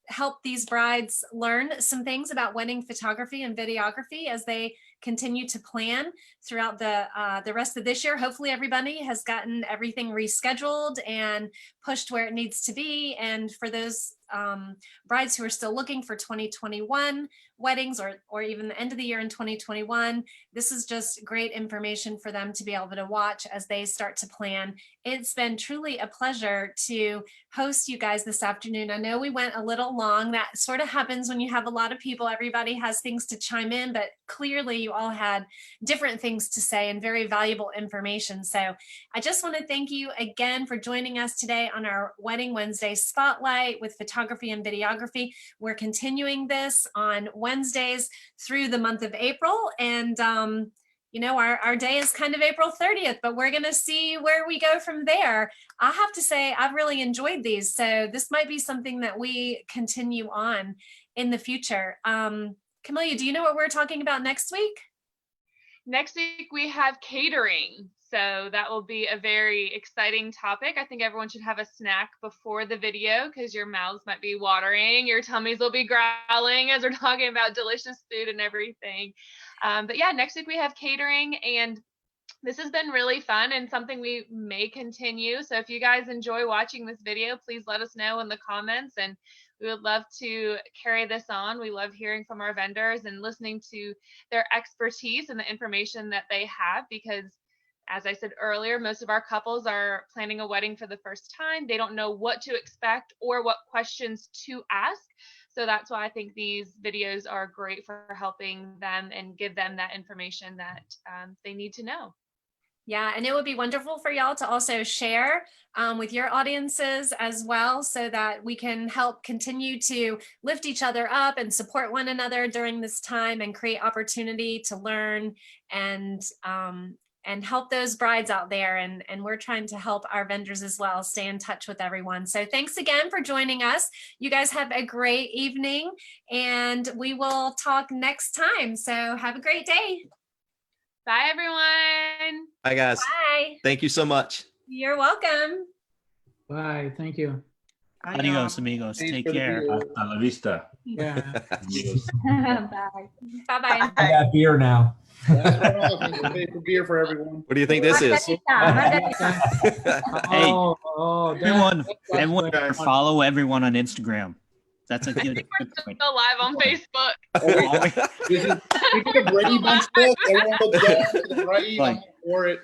help these brides learn some things about wedding photography and videography as they continue to plan throughout the rest of this year. Hopefully everybody has gotten everything rescheduled and pushed where it needs to be. And for those brides who are still looking for 2021 weddings, or even the end of the year in 2021, this is just great information for them to be able to watch as they start to plan. It's been truly a pleasure to host you guys this afternoon. I know we went a little long. That sort of happens when you have a lot of people. Everybody has things to chime in, but clearly you all had different things to say and very valuable information. So I just want to thank you again for joining us today on our Wedding Wednesday Spotlight with photography and videography. We're continuing this on Wednesdays through the month of April. And you know, our day is kind of April 30th, but we're going to see where we go from there. I have to say, I've really enjoyed these. So this might be something that we continue on in the future. Camelia, do you know what we're talking about next week? Next week, we have catering. So that will be a very exciting topic. I think everyone should have a snack before the video, because your mouths might be watering, your tummies will be growling as we're talking about delicious food and everything. But yeah, next week we have catering, and this has been really fun and something we may continue. So if you guys enjoy watching this video, please let us know in the comments, and we would love to carry this on. We love hearing from our vendors and listening to their expertise and the information that they have, because as I said earlier, most of our couples are planning a wedding for the first time. They don't know what to expect or what questions to ask. So that's why I think these videos are great for helping them and give them that information that they need to know. Yeah, and it would be wonderful for y'all to also share with your audiences as well, so that we can help continue to lift each other up and support one another during this time and create opportunity to learn and help those brides out there. And we're trying to help our vendors as well stay in touch with everyone. So thanks again for joining us. You guys have a great evening, and we will talk next time. So have a great day. Bye, everyone. Bye, guys. Bye. Thank you so much. You're welcome. Bye. Thank you. Adios, amigos. Thanks Take for the care. beer. Hasta la vista. Yeah. amigos. Bye. Bye-bye. I got beer now. That's right off. We'll pay for beer for everyone. What do you think this is? Hey, Oh, everyone guys. follow everyone on Instagram. That's a good We're still live on Facebook. This is, we did a Brady Bunch book. Everyone look down to the right. Like- I'm for it.